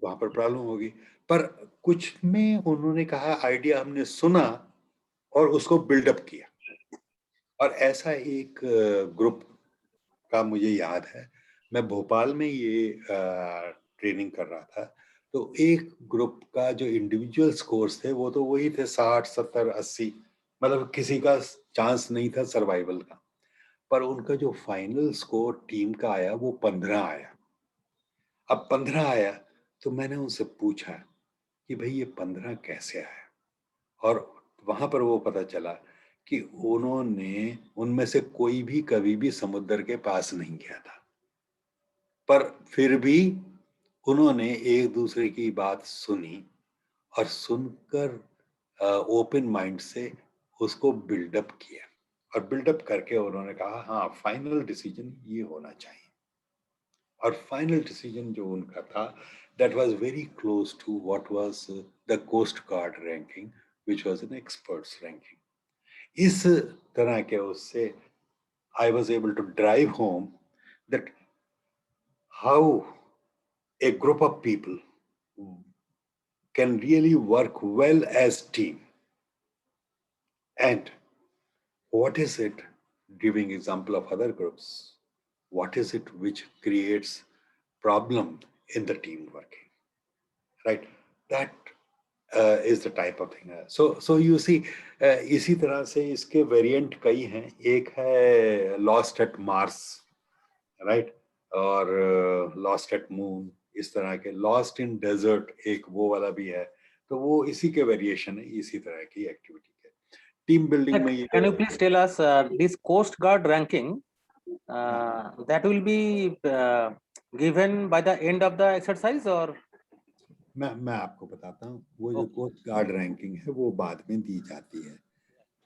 वहां पर प्रॉब्लम होगी। पर कुछ में उन्होंने कहा आइडिया हमने सुना और उसको बिल्डअप किया। और ऐसा एक ग्रुप का मुझे याद है, मैं भोपाल में ये ट्रेनिंग कर रहा था, तो एक ग्रुप का जो इंडिविजुअल स्कोर्स थे वो तो वही थे 60, 70, 80, मतलब किसी का चांस नहीं था सर्वाइवल का। पर उनका जो फाइनल स्कोर टीम का आया वो 15 आया। अब 15 आया तो मैंने उनसे पूछा कि भाई ये 15 कैसे आया, और वहां पर वो पता चला कि उन्होंने उनमें से कोई भी कभी भी समुद्र के पास नहीं गया था, पर फिर भी उन्होंने एक दूसरे की बात सुनी और सुनकर ओपन माइंड से उसको बिल्डअप किया, और बिल्डअप करके उन्होंने कहा हाँ फाइनल डिसीजन ये होना चाहिए। और फाइनल डिसीजन जो उनका था that was very close to what was the coast guard ranking which was an experts ranking. इस तरह के उससे I was able to drive home that how a group of people can really work well as team, and what is it, giving example of other groups, what is it which creates problem in the team working, right? That is the type of thing. So you see, इसी तरह से इसके variant कई हैं। एक है lost eight Mars, right, और lost eight moon, इस तरह के लॉस्ट इन डेजर्ट एक वो वाला भी है। तो वो इसी के वेरिएशन है, इसी तरह की एक्टिविटी के टीम बिल्डिंग में ये। Can you please tell us this Coast Guard ranking that will be given by the end of the exercise or? मैं आपको बताता हूँ, वो जो कोस्ट गार्ड रैंकिंग है वो बाद में दी जाती है,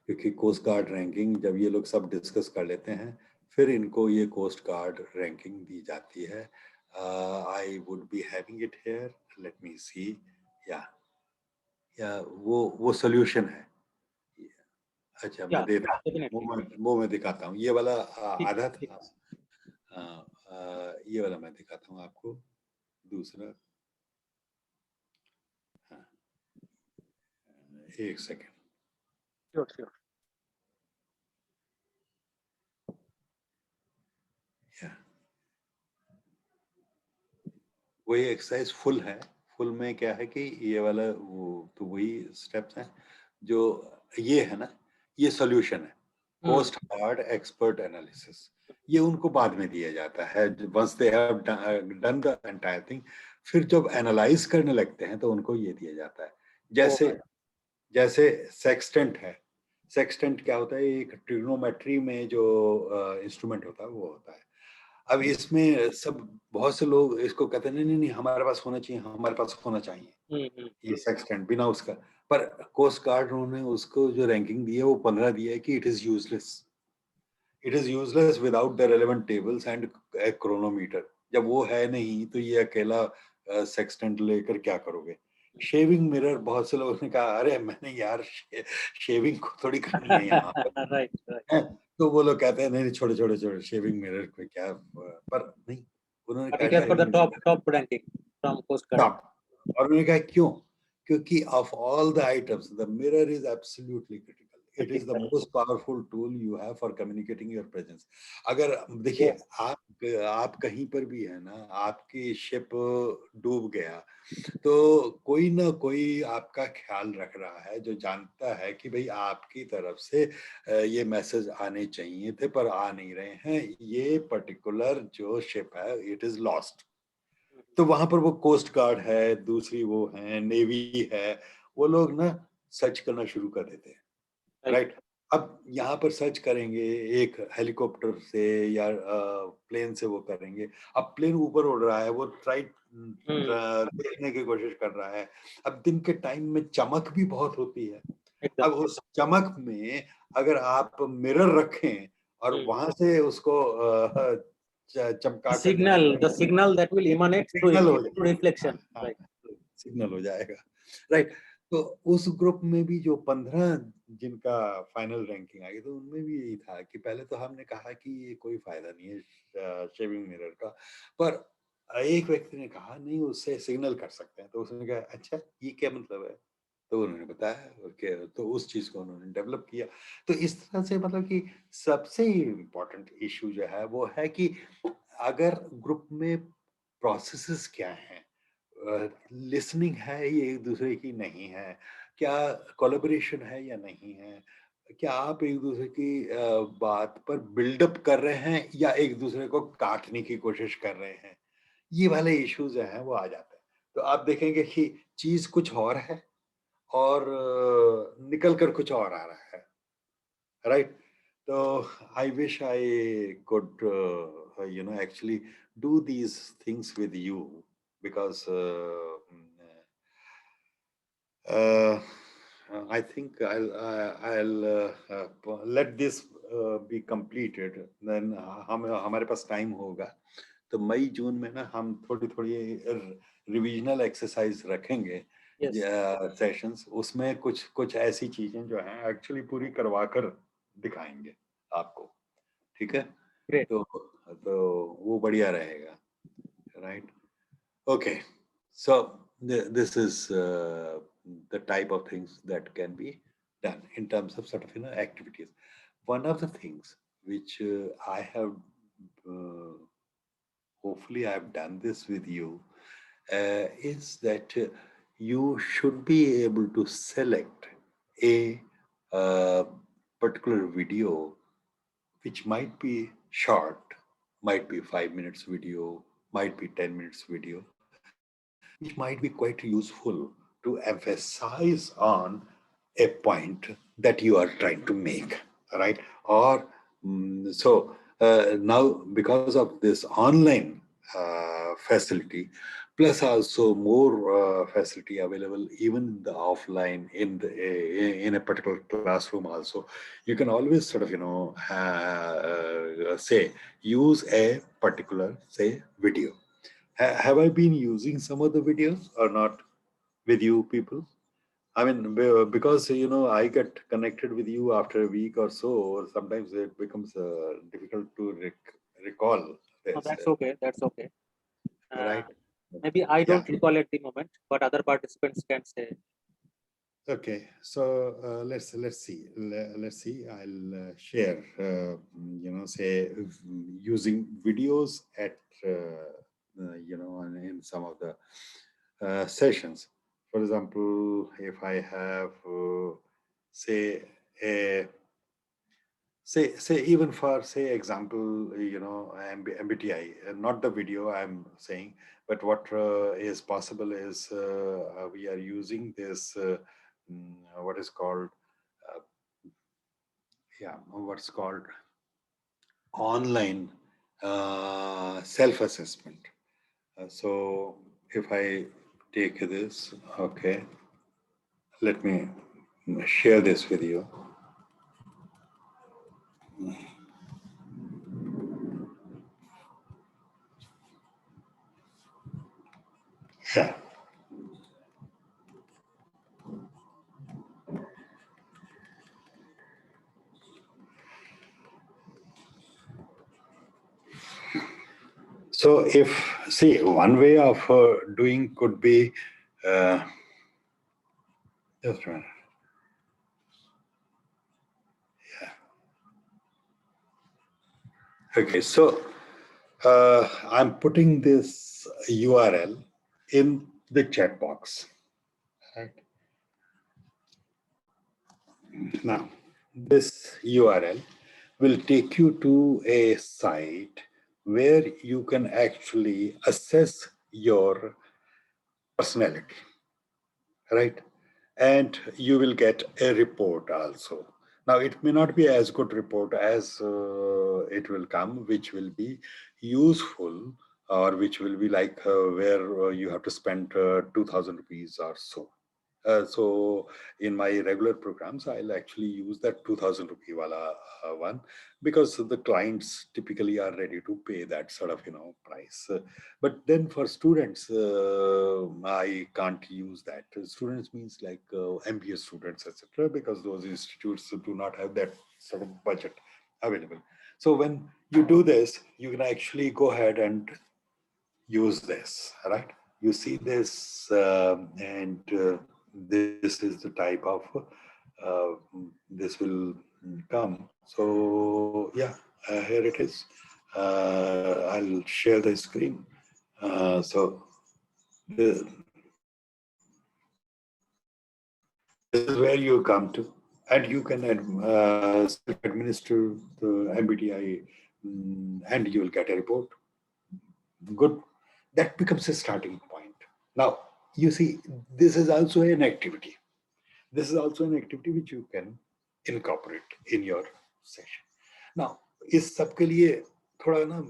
क्योंकि कोस्ट गार्ड रैंकिंग जब ये लोग सब डिस्कस कर लेते हैं फिर इनको ये कोस्ट गार्ड रैंकिंग दी जाती है। I would be having it here, let me see. या वो सोल्यूशन है। अच्छा मैं देता हूँ, वो मैं दिखाता हूँ, ये वाला आधा था। ये वाला मैं दिखाता हूँ आपको, दूसरा। हाँ, एक सेकेंड। Sure. वही एक्सरसाइज फुल है। फुल में क्या है कि ये वाला वो तो वही स्टेप्स हैं जो ये है ना, ये सॉल्यूशन है। कोस्ट गार्ड एक्सपर्ट एनालिसिस, ये उनको बाद में दिया जाता है once they have done the entire thing. फिर जब एनालाइज करने लगते हैं तो उनको ये दिया जाता है। जैसे सेक्सटेंट है। सेक्सटेंट क्या होता है, एक ट्रिग्नोमेट्री में जो इंस्ट्रूमेंट होता है वो होता है। अब इसमें सब बहुत से लोग इसको कहते हैं नहीं हमारे पास होना चाहिए, हमारे पास होना चाहिए ये सेक्सटेंट, बिना उसका। पर कोस्ट गार्ड उन्होंने उसको जो रैंकिंग दी है वो 15 दिया है कि it is useless, it is useless without the relevant tables and A chronometer. जब वो है नहीं तो ये अकेला सेक्सटेंट लेकर क्या करोगे? शेविंग मिरर, बहुत से लोगों ने कहा अरे मैंने यार शेविंग को थोड़ी करनी है यहाँ पर। Right, right. हैं? तो वो लोग कहते हैं नहीं नहीं, छोटे छोटे छोटे शेविंग मिरर को क्या, पर नहीं, उन्होंने But कहा it has got the shaving top ranking from Coast Guard. Top. और उन्होंने कहा क्यों? क्योंकि of all the items the mirror is absolutely critical, it is the most powerful tool you have for communicating your presence. अगर देखिए आप कहीं पर भी है ना, आपकी शिप डूब गया तो कोई ना कोई आपका ख्याल रख रहा है, जो जानता है कि भाई आपकी तरफ से ये मैसेज आने चाहिए थे पर आ नहीं रहे हैं, ये पर्टिकुलर जो शिप है इट इज लॉस्ट। तो वहां पर वो कोस्ट गार्ड है, दूसरी वो है नेवी है, वो लोग ना सर्च करना शुरू कर देते हैं, राइट? अब यहाँ पर सर्च करेंगे एक हेलीकॉप्टर से या प्लेन से, वो करेंगे। अब प्लेन ऊपर उड़ रहा है, वो राइट देखने की कोशिश कर रहा है। अब दिन के टाइम में चमक भी बहुत होती है। अब उस चमक में अगर आप मिरर रखें और वहां से उसको चमका कर The signal that will emanate through signal हो through reflection. हाँ, Right. सिग्नल हो जाएगा, राइट? तो उस ग्रुप में भी जो 15 जिनका फाइनल रैंकिंग आई, तो उनमें भी यही था कि पहले तो हमने कहा कि ये कोई फायदा नहीं है शेविंग मिरर का, पर एक व्यक्ति ने कहा नहीं उससे सिग्नल कर सकते हैं। तो उसने कहा अच्छा ये क्या मतलब है? तो उन्होंने बताया, ओके, तो उस चीज को उन्होंने डेवलप किया। तो इस तरह से मतलब कि सबसे इम्पोर्टेंट इशू जो है वो है कि अगर ग्रुप में प्रोसेसेस क्या हैं, लिसनिंग है ये एक दूसरे की नहीं है, क्या कोलैबोरेशन है या नहीं है, क्या आप एक दूसरे की बात पर बिल्डअप कर रहे हैं या एक दूसरे को काटने की कोशिश कर रहे हैं, ये वाले इश्यूज जो हैं वो आ जाते हैं। तो आप देखेंगे कि चीज कुछ और है और निकल कर कुछ और आ रहा है, राइट? तो I wish I could actually do these things with you because uh, I think I'll let this be completed, then हम हमारे पास टाइम होगा तो मई जून में ना हम थोड़ी थोड़ी रिविजनल एक्सरसाइज रखेंगे Yes. सेशंस, उसमें कुछ कुछ ऐसी चीजें जो हैं एक्चुअली पूरी करवा कर दिखाएंगे आपको, ठीक है? Great. तो वो बढ़िया रहेगा, right? Okay, so this is the type of things that can be done in terms of sort of activities. One of the things which I have hopefully I've done this with you is that you should be able to select a particular video which might be short, might be 5 minutes video, might be 10 minutes video, which might be quite useful to emphasize on a point that you are trying to make, right? Or so now because of this online facility, plus also more facility available even in the offline in a particular classroom also, you can always sort of say use a particular say video. Have I been using some of the videos or not with you people? I mean, because I get connected with you after a week or so, or sometimes it becomes difficult to recall this. No, that's okay. That's okay. Right? Maybe I don't Yeah. recall at the moment, but other participants can say. Okay, so let's see. Let's see. I'll share. Say using videos at in some of the sessions. For example, if I have say a say even for say example MBTI, not the video I'm saying, but what is possible is we are using this what is called what's called online self-assessment. So if I take this, okay, let me share this with you. Yeah. So if, see, one way of doing could be, just a minute. Yeah. Okay, so I'm putting this URL in the chat box. Right. Now, this URL will take you to a site where you can actually assess your personality, right? And you will get a report also. Now, it may not be as good report as it will come, which will be useful, or which will be like where you have to spend 2,000 rupees or so. So in my regular programs, I'll actually use that 2,000 rupee wala one, because the clients typically are ready to pay that sort of price. But then for students, I can't use that. Students means like MBA students, etc., because those institutes do not have that sort of budget available. So when you do this, you can actually go ahead and use this, right? You see this, and this is the type of uh, this will come. So yeah, here it is. I'll share the screen. So this is where you come to, and you can administer the MBTI, and you will get a report. Good. That becomes a starting point. Now, you see, this is also an activity. This is also an activity which you can incorporate in your session. Now, इस सब के लिए थोड़ा ना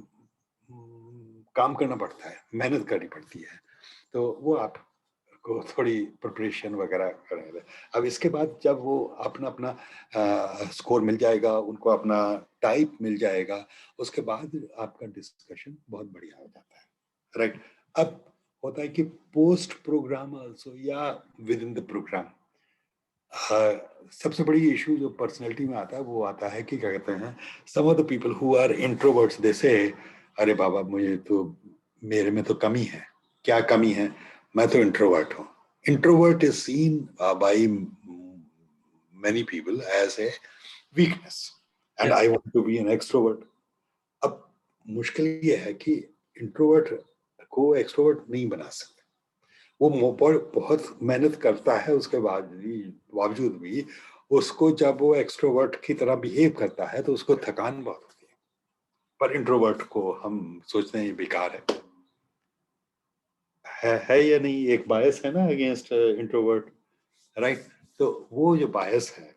काम करना पड़ता है, मेहनत करनी पड़ती है, तो वो आपको थोड़ी प्रिपरेशन वगैरह करेंगे. अब इसके बाद जब वो अपना अपना स्कोर मिल जाएगा, उनको अपना टाइप मिल जाएगा, उसके बाद आपका डिस्कशन बहुत बढ़िया हो जाता है, राइट? अब होता है कि पोस्ट प्रोग्राम आल्सो या विद इन द प्रोग्राम, सबसे बड़ी इशू जो पर्सनैलिटी में आता है वो आता है कि क्या कहते हैं, some of the people who are introverts they say, अरे बाबा मुझे तो, मेरे में तो कमी है. क्या कमी है? मैं तो इंट्रोवर्ट हूँ. Introvert is seen by many people as a weakness, and I want to be an extrovert. अब मुश्किल ये है कि इंट्रोवर्ट को एक्सट्रोवर्ट नहीं बना सकते. वो बहुत मेहनत करता है, उसके बावजूद भी उसको जब वो एक्सट्रोवर्ट की तरह बिहेव करता है तो उसको थकान बहुत होती है. पर इंट्रोवर्ट को हम सोचते हैं बेकार है या नहीं. एक बायस है ना अगेंस्ट इंट्रोवर्ट, राइट? तो वो जो बायस है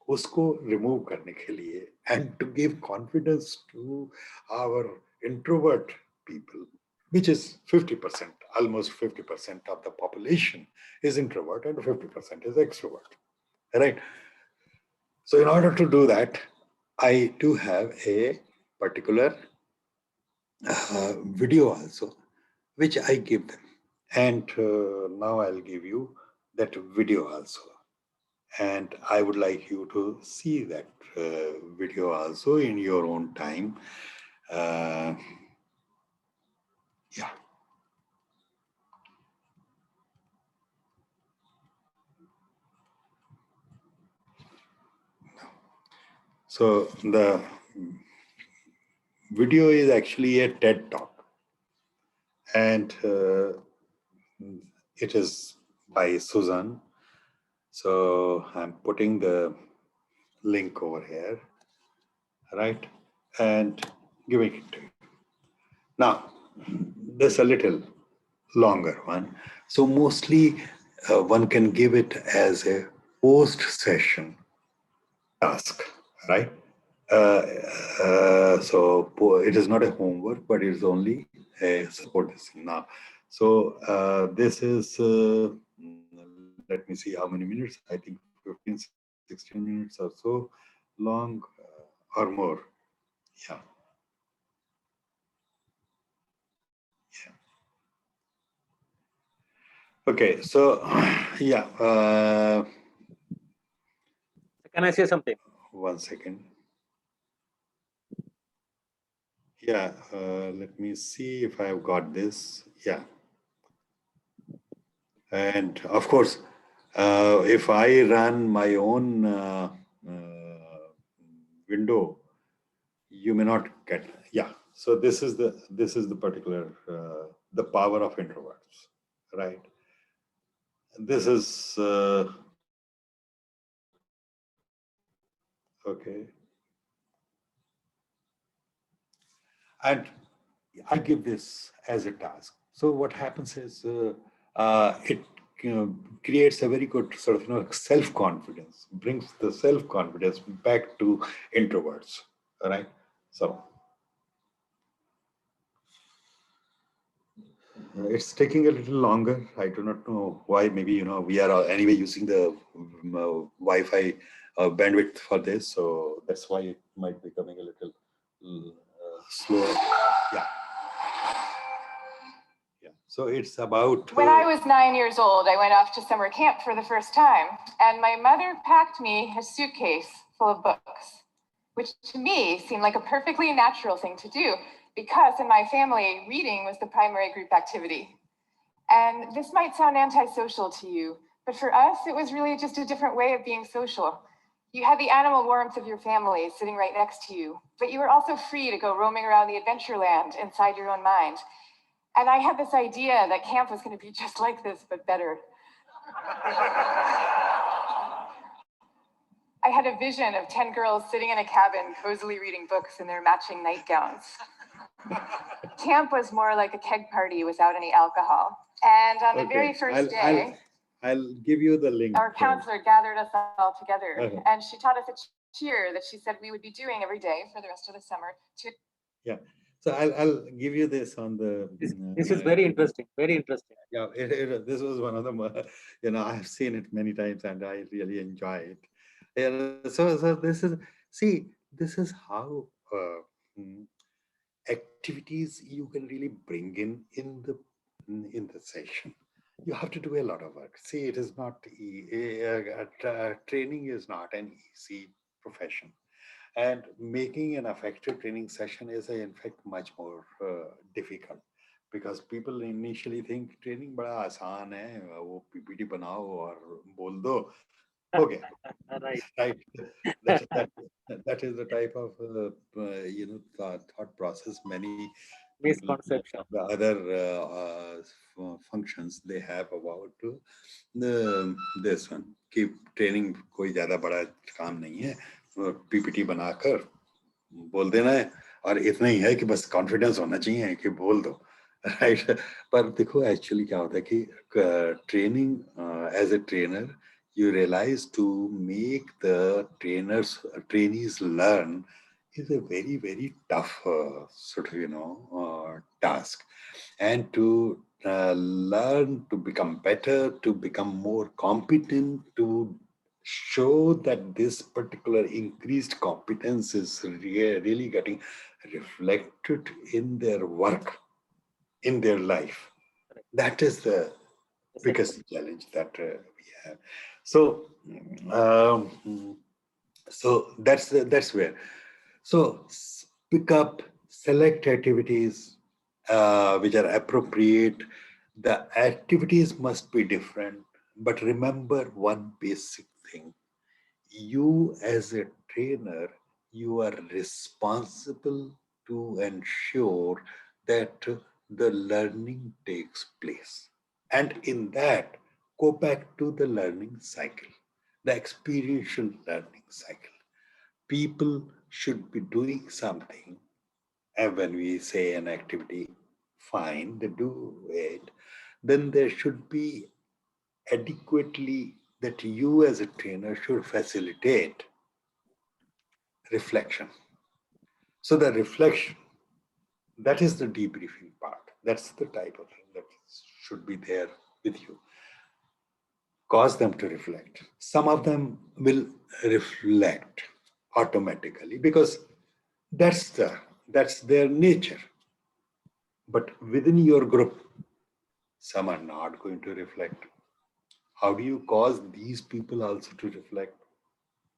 उसको रिमूव करने के लिए, and to give confidence to our introvert people, which is 50%, almost 50% of the population is introvert and 50% is extrovert, right? So in order to do that, I do have a particular video also, which I give them. And now I'll give you that video also. And I would like you to see that video also in your own time. Yeah. So the video is actually a TED talk, and it is by Susan. So I'm putting the link over here, right? And giving it to you. Now, there's a little longer one. So mostly one can give it as a post-session task, right? So it is not a homework, but it is only a support system now. So this is let me see how many minutes. I think 15, 16 minutes or so long or more. Yeah. Yeah. Okay, so yeah. Can I say something? 1 second. Yeah, let me see if I've got this. Yeah. And of course, if I run my own window, you may not get. Yeah. So this is the particular the power of introverts, right? This is okay. And I give this as a task. So what happens is it creates a very good sort of self-confidence, brings the self-confidence back to introverts, right? So it's taking a little longer. I do not know why. Maybe we are anyway using the Wi-Fi bandwidth for this, so that's why it might be coming a little slower. Yeah. Yeah. So it's about. When I was 9 years old, I went off to summer camp for the first time, and my mother packed me a suitcase full of books, which to me seemed like a perfectly natural thing to do because in my family, reading was the primary group activity. And this might sound antisocial to you, but for us, it was really just a different way of being social. You had the animal warmth of your family sitting right next to you, but you were also free to go roaming around the adventure land inside your own mind. And I had this idea that camp was going to be just like this, but better. I had a vision of 10 girls sitting in a cabin, cozily reading books in their matching nightgowns. Camp was more like a keg party without any alcohol. And on the very first day, I'll give you the link. our counselor gathered us all together, Uh-huh. and she taught us a cheer that she said we would be doing every day for the rest of the summer. Yeah. So I'll give you this on the. This is very interesting. Very interesting. Yeah, this was one of them. I've seen it many times and I really enjoy it. So this is how activities you can really bring in the session. You have to do a lot of work. See, it is not training is not an easy profession. And making an effective training session is, in fact, much more difficult because people initially think training बड़ा आसान है, वो PPT बनाओ और बोल दो. Okay, Right. that is the type of thought process many Misconception. the other functions they have about this one. कि training कोई ज़्यादा बड़ा काम नहीं है. पीपीटी बनाकर बोल देना है और इतना ही है कि बस कॉन्फिडेंस होना चाहिए कि बोल दो, राइट? पर देखो एक्चुअली क्या होता है कि training as a trainer you realize to make the trainees learn is a very, very tough sort of task, and to learn to become better, to become more competent, to show that this particular increased competence is really getting reflected in their work, in their life. That is the biggest challenge that we have. So, so that's where. So pick up, select activities which are appropriate. The activities must be different, but remember one basic thing. You as a trainer, you are responsible to ensure that the learning takes place. And in that, go back to the learning cycle, the experiential learning cycle. People should be doing something, and when we say an activity, fine, they do it, then there should be adequately that you as a trainer should facilitate reflection. So the reflection, that is the debriefing part. That's the type of thing that should be there with you. cause them to reflect. Some of them will reflect automatically because that's their nature. But within your group, some are not going to reflect. How do you cause these people also to reflect?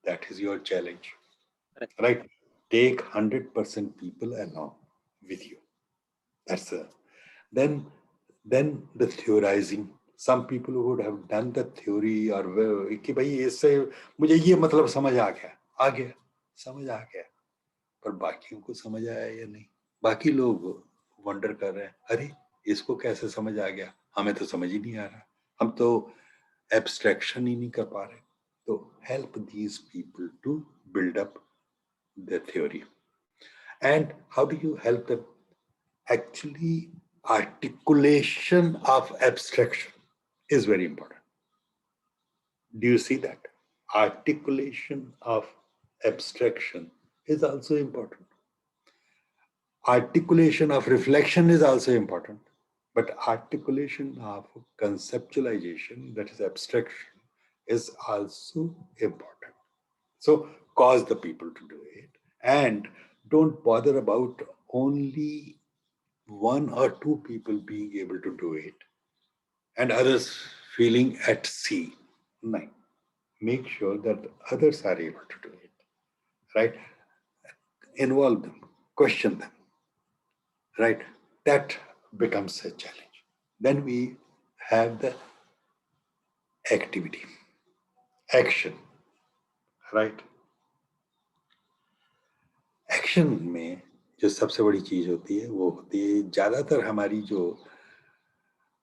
That is your challenge, right? Take 100% people along with you. That's a then the theorizing. Some people who would have done the theory or कि भाई इससे मुझे ये मतलब समझ आ गया समझ आ गया, पर बाकियों को समझ आया या नहीं? बाकी लोग वंडर कर रहे हैं, अरे इसको कैसे समझ आ गया, हमें तो समझ ही नहीं आ रहा, हम तो एब्स्ट्रैक्शन ही नहीं कर पा रहे. तो help these people to build up their theory. And how do you help them? Actually, articulation of abstraction is very important. Do you see that? Articulation of abstraction is also important. Articulation of reflection is also important, but articulation of conceptualization, that is abstraction, is also important. So cause the people to do it, and don't bother about only one or two people being able to do it and others feeling at sea. No. Make sure that others are able to do it, right? Involve them, question them, right? That becomes a challenge. Then we have the activity, action, right? Action में जो सबसे बड़ी चीज होती है वो होती है, ज्यादातर हमारी जो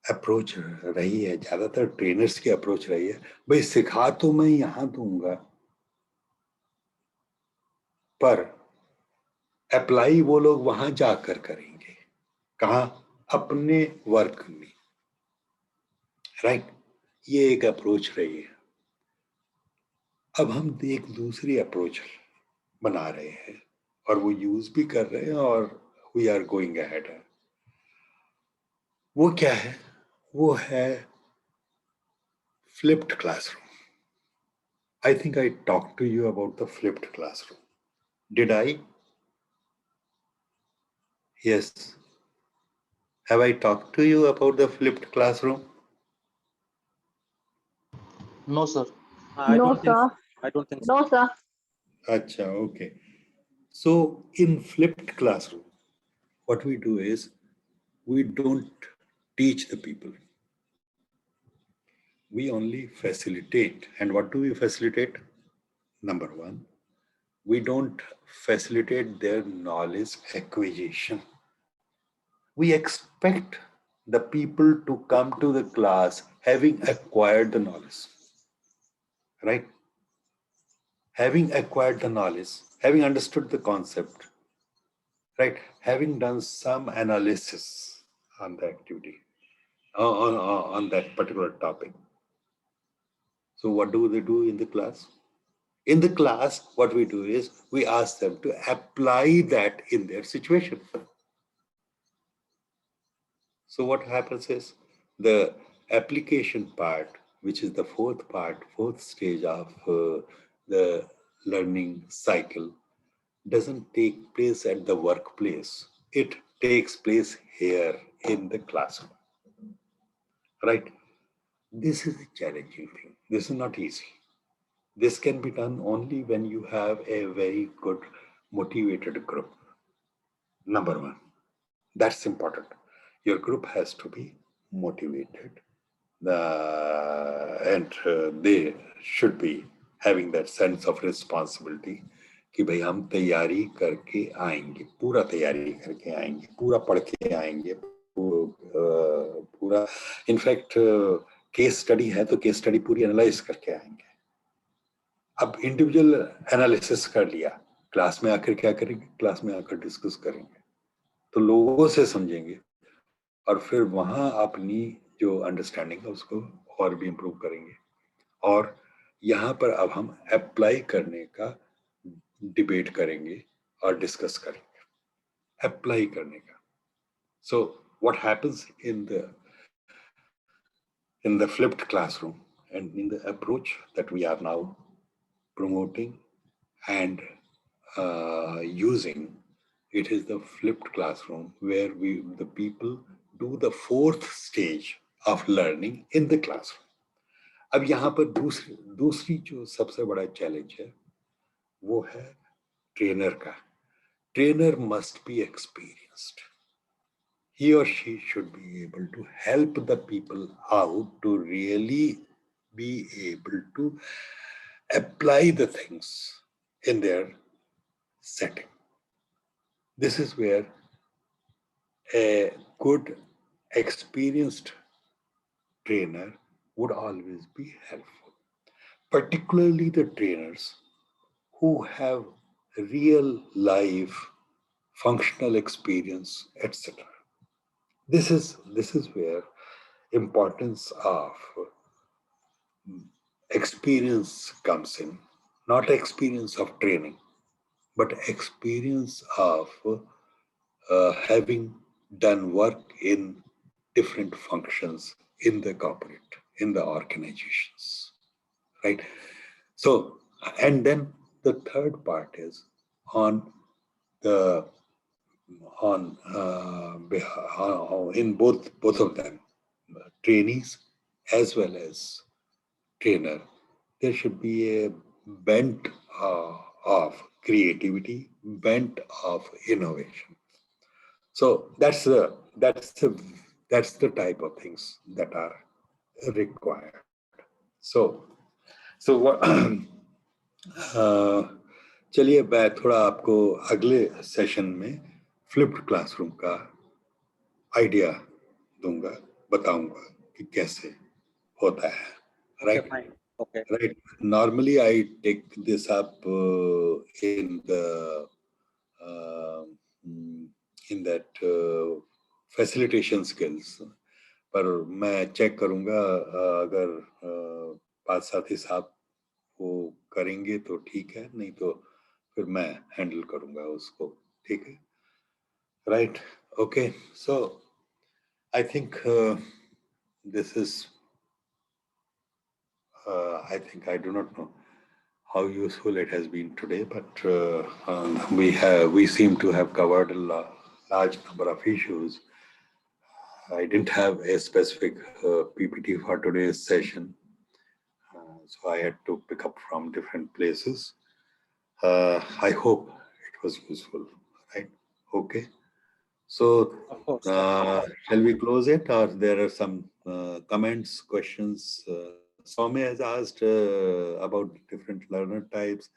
अप्रोच रही है, ज्यादातर ट्रेनर्स की अप्रोच रही है, भाई सिखा तो मैं यहां दूंगा पर अप्लाई वो लोग वहां जाकर करेंगे. कहां? अपने वर्क में, राइट? ये एक अप्रोच रही है. अब हम एक दूसरी अप्रोच बना रहे हैं और वो यूज भी कर रहे हैं और वी आर गोइंग अहेड. वो क्या है? वो है flipped classroom. I think I talked to you about the flipped classroom. Did I? Yes. Have I talked to you about the flipped classroom? No, sir. I No, don't think sir. I don't think so. No, sir. Acha, okay. So in flipped classroom, what we do is we don't teach the people. We only facilitate. And what do we facilitate? Number one, we don't facilitate their knowledge acquisition. We expect the people to come to the class having acquired the knowledge, right? Having acquired the knowledge, having understood the concept, right? Having done some analysis on the activity, on that particular topic. So what do they do in the class? In the class, what we do is we ask them to apply that in their situation. So what happens is the application part, which is the fourth stage of the learning cycle, doesn't take place at the workplace. It takes place here in the classroom, right? This is a challenging thing. This is not easy. This can be done only when you have a very good motivated group. Number one, that's important. Your group has to be motivated, and they should be having that sense of responsibility कि भाई हम तैयारी करके आएंगे, पूरा तैयारी करके आएंगे, पूरा पढ़ के आएंगे, पूरा इनफैक्ट केस स्टडी है तो केस स्टडी पूरी एनालाइज करके आएंगे. अब इंडिविजुअल एनालिसिस कर लिया, क्लास में आकर क्या करेंगे? क्लास में आकर डिस्कस करेंगे, तो लोगों से समझेंगे और फिर वहां अपनी जो अंडरस्टैंडिंग है उसको और भी इम्प्रूव करेंगे. और यहाँ पर अब हम अप्लाई करने का डिबेट करेंगे और डिस्कस करेंगे, अप्लाई करने का. So what happens in the flipped classroom and in the approach that we are now promoting and using, it is the flipped classroom where the people do the fourth stage of learning in the classroom. अब यहाँ पर दूसरी जो सबसे बड़ा challenge है वो है ट्रेनर का. Trainer must be experienced. He or she should be able to help the people out to really be able to apply the things in their setting. This is where a good, experienced trainer would always be helpful, particularly the trainers who have real life functional experience, etc. This is where importance of experience comes in, not experience of training, but experience of having done work in different functions in the corporate, in the organizations, right? So, and then the third part is on the in both of them, trainees as well as trainer, there should be a bent of creativity, bent of innovation. So that's the type of things that are required. So what चलिए मैं थोड़ा आपको अगले session में flipped classroom का idea दूंगा, बताऊंगा कि कैसे होता है, right? Okay. Right. Normally, I take this up in that facilitation skills. पर मैं चेक करूंगा अगर पांच साथी साहब वो करेंगे तो ठीक है, नहीं तो फिर मैं हैंडल करूंगा उसको, ठीक है? Right. Okay. So I think this is. I do not know how useful it has been today, but we seem to have covered a large number of issues. I didn't have a specific PPT for today's session, so I had to pick up from different places. I hope it was useful, right? Okay. So Of course. shall we close it, or there are some comments, questions? Soumya has asked about different learner types.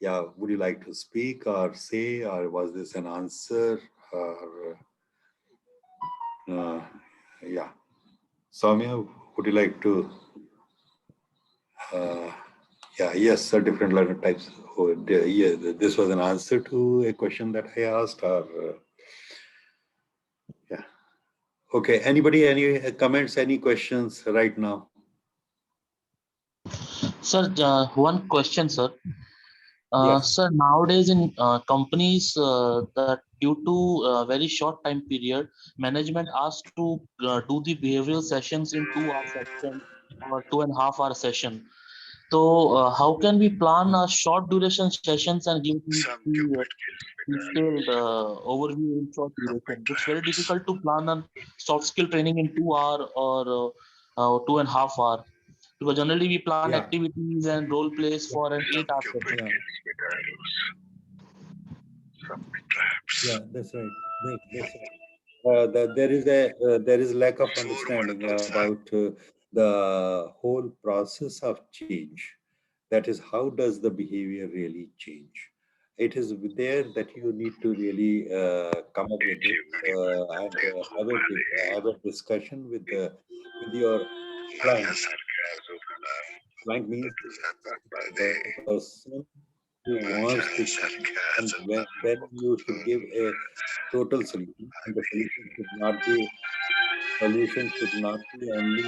Yeah, would you like to speak or say, or was this an answer? Or yeah, Soumya, would you like to? Yeah, yes, sir, different learner types. Oh, yeah, this was an answer to a question that I asked, or yeah. Okay, anybody, any comments, any questions right now? Sir, one question, sir. Yes. Sir, nowadays in companies that due to very short time period, management asked to do the behavioral sessions in 2 hour session or 2.5 hour session. So how can we plan a short duration sessions and give the detailed overview in short duration? It's very difficult to plan a soft skill training in 2 hour or 2.5 hour. Because generally we plan Yeah. activities and role plays for an 8 hour session. Yeah, that's right. That's right. There is lack of understanding about the whole process of change. That is, how does the behavior really change? It is there that you need to really come up with it and have a discussion with your client. Client means the person who wants to change, and when you should give a total solution, and the solution should not be only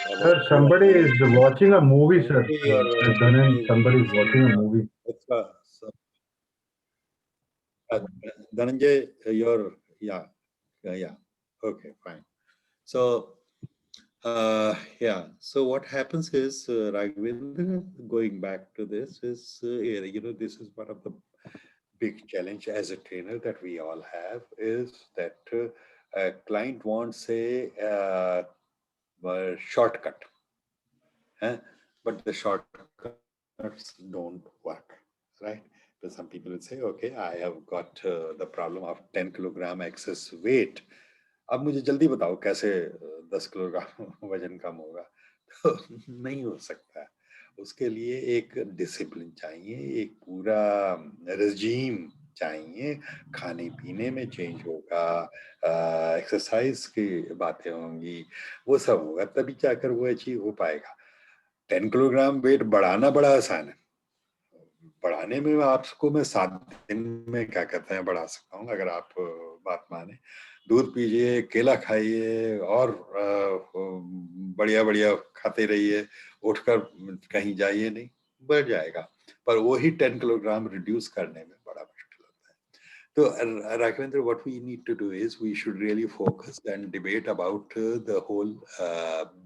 Sir, somebody is watching a movie, sir. Somebody is watching a movie. Dhananjay, yeah, okay, fine. So Yeah. So what happens is, Raghvendra, going back to this is, this is one of the big challenge as a trainer that we all have is that a client wants a shortcut, but the shortcuts don't work, right? So some people will say, okay, I have got the problem of 10 kilogram excess weight. अब मुझे जल्दी बताओ कैसे 10 kilogram वजन कम होगा। तो नहीं हो सकता है। उसके लिए एक डिसिप्लिन चाहिए, एक पूरा रेजीम चाहिए, खाने पीने में चेंज होगा, एक्सरसाइज की बातें होंगी, वो सब होगा, तभी जाकर वो अचीव हो पाएगा। 10 किलोग्राम वेट बढ़ाना बड़ा आसान है। बढ़ाने में आपको मैं 7 दिन में क्या कहते हैं बढ़ा सकता हूँ, अगर आप बात माने। दूध पीजिए, केला खाइए और बढ़िया बढ़िया खाते रहिए, उठकर कहीं जाइए नहीं, बढ़ जाएगा। पर वही 10 किलोग्राम रिड्यूस करने में बड़ा मुश्किल होता है। तो Raghvendra, what we need to do is we should really focus and debate about the whole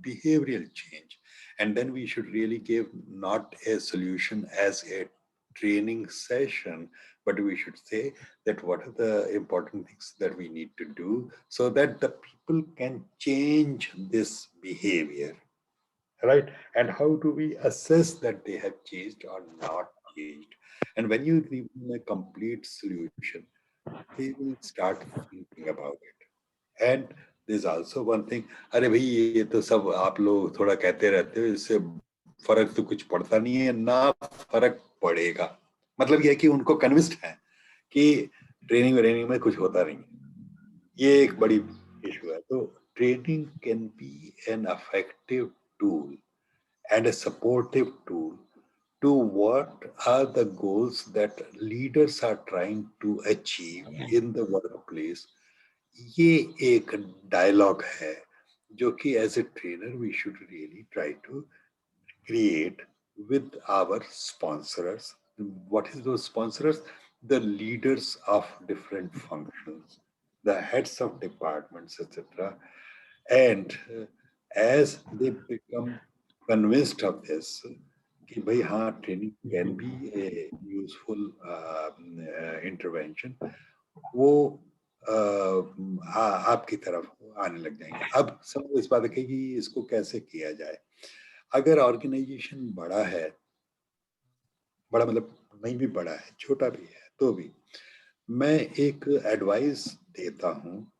behavioral change, and then we should really give not a solution as a training session, but we should say that what are the important things that we need to do so that the people can change this behavior, right? And how do we assess that they have changed or not changed? And when you give them a complete solution, they will start thinking about it. And there's also one thing, अरे भाई ये तो सब आप लोग थोड़ा कहते रहते हो, इससे फर्क तो कुछ पड़ता नहीं है, ना फर्क पड़ेगा। मतलब ये है कि उनको कन्विंस्ड है कि ट्रेनिंग में कुछ होता नहीं है। ये एक बड़ी इशू है। तो training can be an effective tool and a supportive tool to what are the goals that leaders are trying to achieve in the workplace. ये एक dialogue है जो कि as a trainer we should really try to create with our sponsors. What is those sponsors? The leaders of different functions, the heads of departments, etc. And as they become convinced of this, कि भाई हाँ training can be a useful intervention, वो आपकी तरफ आने लग जाएंगे। अब सब इस बात है कि इसको कैसे किया जाए। अगर ऑर्गेनाइजेशन बड़ा है, बड़ा मतलब नहीं भी बड़ा है, छोटा भी है, तो भी मैं एक एडवाइस देता हूँ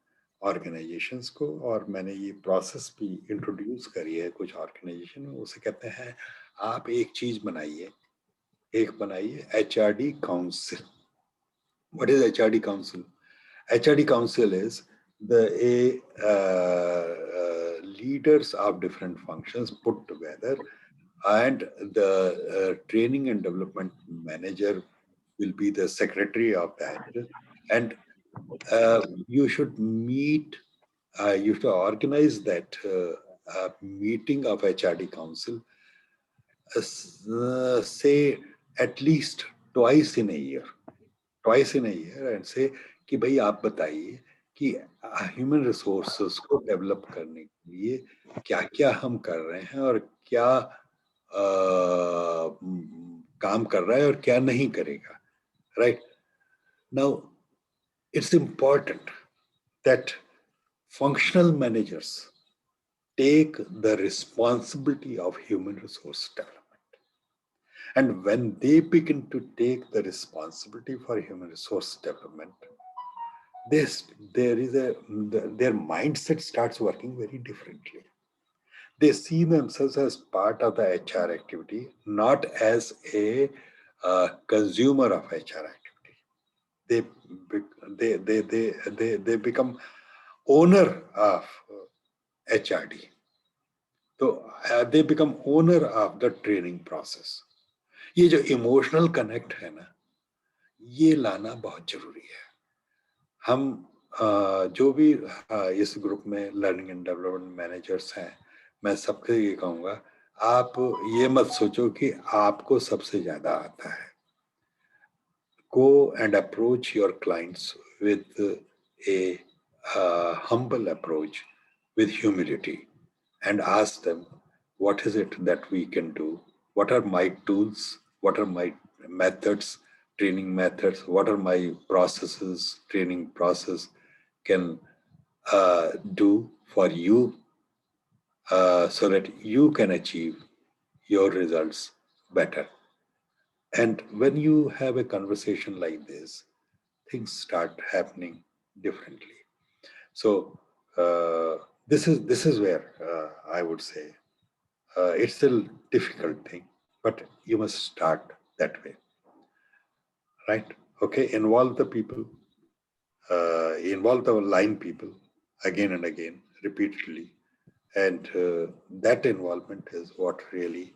ऑर्गेनाइजेशंस को, और मैंने ये प्रोसेस भी इंट्रोड्यूस करी है कुछ ऑर्गेनाइजेशन में। उसे कहते हैं आप एक चीज बनाइए, HRD council. What is HRD council? HRD council is the leaders of different functions put together, and the training and development manager will be the secretary of that, and you should meet, you should organize that meeting of HRD council, say at least twice in a year, and say कि भाई आप बताइए कि human resources को develop करने के लिए क्या क्या हम कर रहे हैं और क्या काम कर रहा है और क्या नहीं करेगा, right? Now it's important that functional managers take the responsibility of human resource development. And when they begin to take the responsibility for human resource development, their mindset starts working very differently. They see themselves as part of the HR activity, not as a consumer of HR activity. They become owner of HRD. So they become owner of the training process. ये जो emotional connect है ना, ये लाना बहुत जरूरी है। हम जो भी इस ग्रुप में लर्निंग एंड डेवलपमेंट मैनेजर्स हैं, मैं सबसे ये कहूँगा, आप ये मत सोचो कि आपको सबसे ज्यादा आता है। Go and approach your clients with a humble approach, with humility, and ask them, what is it that we can do? What are my tools? What are my methods, training methods? What are my processes, training process can do for you so that you can achieve your results better. And when you have a conversation like this, things start happening differently. So this is where I would say it's a difficult thing, but you must start that way, right? Okay, involve the people, involve the line people again and again, repeatedly, and that involvement is what really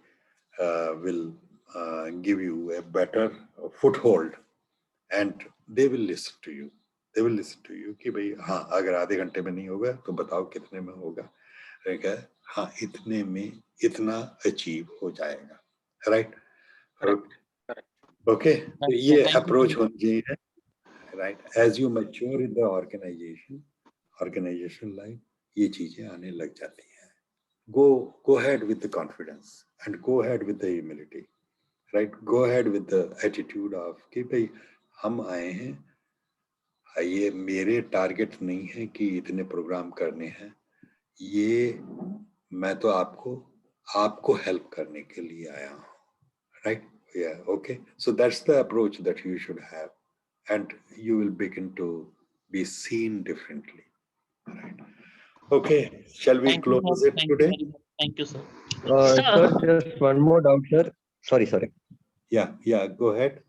will give you a better foothold, and they will listen to you. They will listen to you कि भाई हाँ अगर आधे घंटे में नहीं होगा तो बताओ कितने में होगा. हाँ इतने में इतना अचीव हो जाएगा, राइट? ओके, तो ये अप्रोच होनी चाहिए, right? As you mature in the organisation life, ये चीजें आने लग जाती हैं. Go ahead with the confidence and go ahead with the humility, right? Go ahead with the attitude of कि भाई हम आए हैं, ये मेरे टारगेट नहीं है कि इतने प्रोग्राम करने हैं, ये मैं तो आपको हेल्प करने के लिए आया हूँ, right? Yeah, okay. So that's the approach that you should have, and you will begin to be seen differently, right? Okay, shall we close it today? Thank you, sir. Sir, just one more doubt, sir. Sorry. Yeah, go ahead.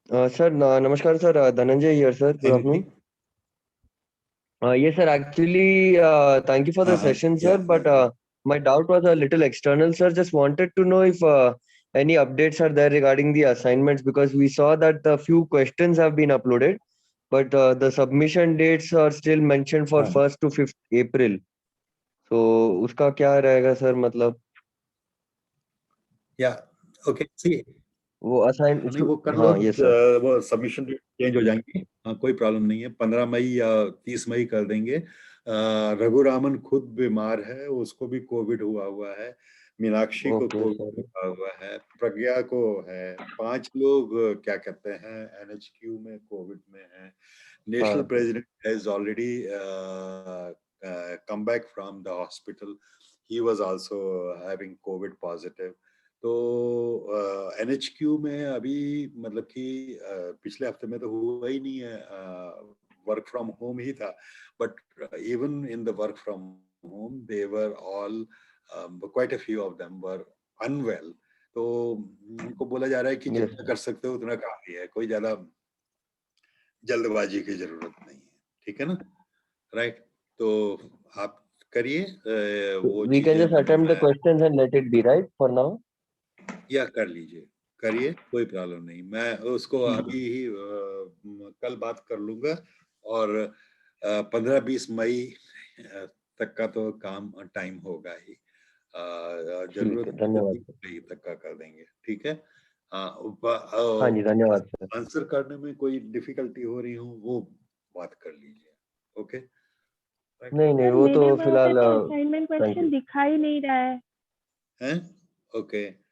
Sir, namaskar, sir. Dhananjay here, sir. Good afternoon. Yes, sir. Actually, thank you for the session, sir. But my doubt was a little external, sir. Just wanted to know if any updates are there regarding the assignments, because we saw that the few questions have been uploaded, but the submission dates are still mentioned for 1st to 5th April. So, uska kya rahega, sir? Matlab. Yeah, okay. See, वो assign नहीं वो कर लो, वो submission change हो जाएंगी, हाँ कोई problem नहीं है. 15 मई या 30 मई कर देंगे. रघुरामन खुद बीमार है, उसको भी कोविड हुआ है. मीनाक्षी को कोविड हुआ है. प्रज्ञा को है. 5 लोग क्या कहते हैं NHQ में कोविड में है. National president has already come back from the hospital. He was also having COVID positive. तो NHQ में अभी मतलब कि पिछले हफ्ते में तो हुआ ही नहीं है, वर्क फ्रॉम होम ही था. But even in the work from home they were all quite a few of them were unwell. तो उनको बोला जा रहा है कि जितना कर सकते हो उतना काफी है, कोई ज्यादा जल्दबाजी की जरूरत नहीं है, ठीक है ना? राइट, तो आप करिए वो we can just attempt the questions and let it be, right, for now. या कर लीजिए, करिए, कोई प्रॉब्लम नहीं. मैं उसको अभी ही कल बात कर लूंगा, और 15-20 मई तक का तो काम टाइम होगा ही. जरूरत मई तक का कर देंगे, ठीक है? हाँ जी, धन्यवाद. आंसर करने में कोई डिफिकल्टी हो रही हो वो बात कर लीजिए. ओके, नहीं वो तो फिलहाल असाइनमेंट क्वेश्चन दिखाई नहीं रहा है. हैं? ओके.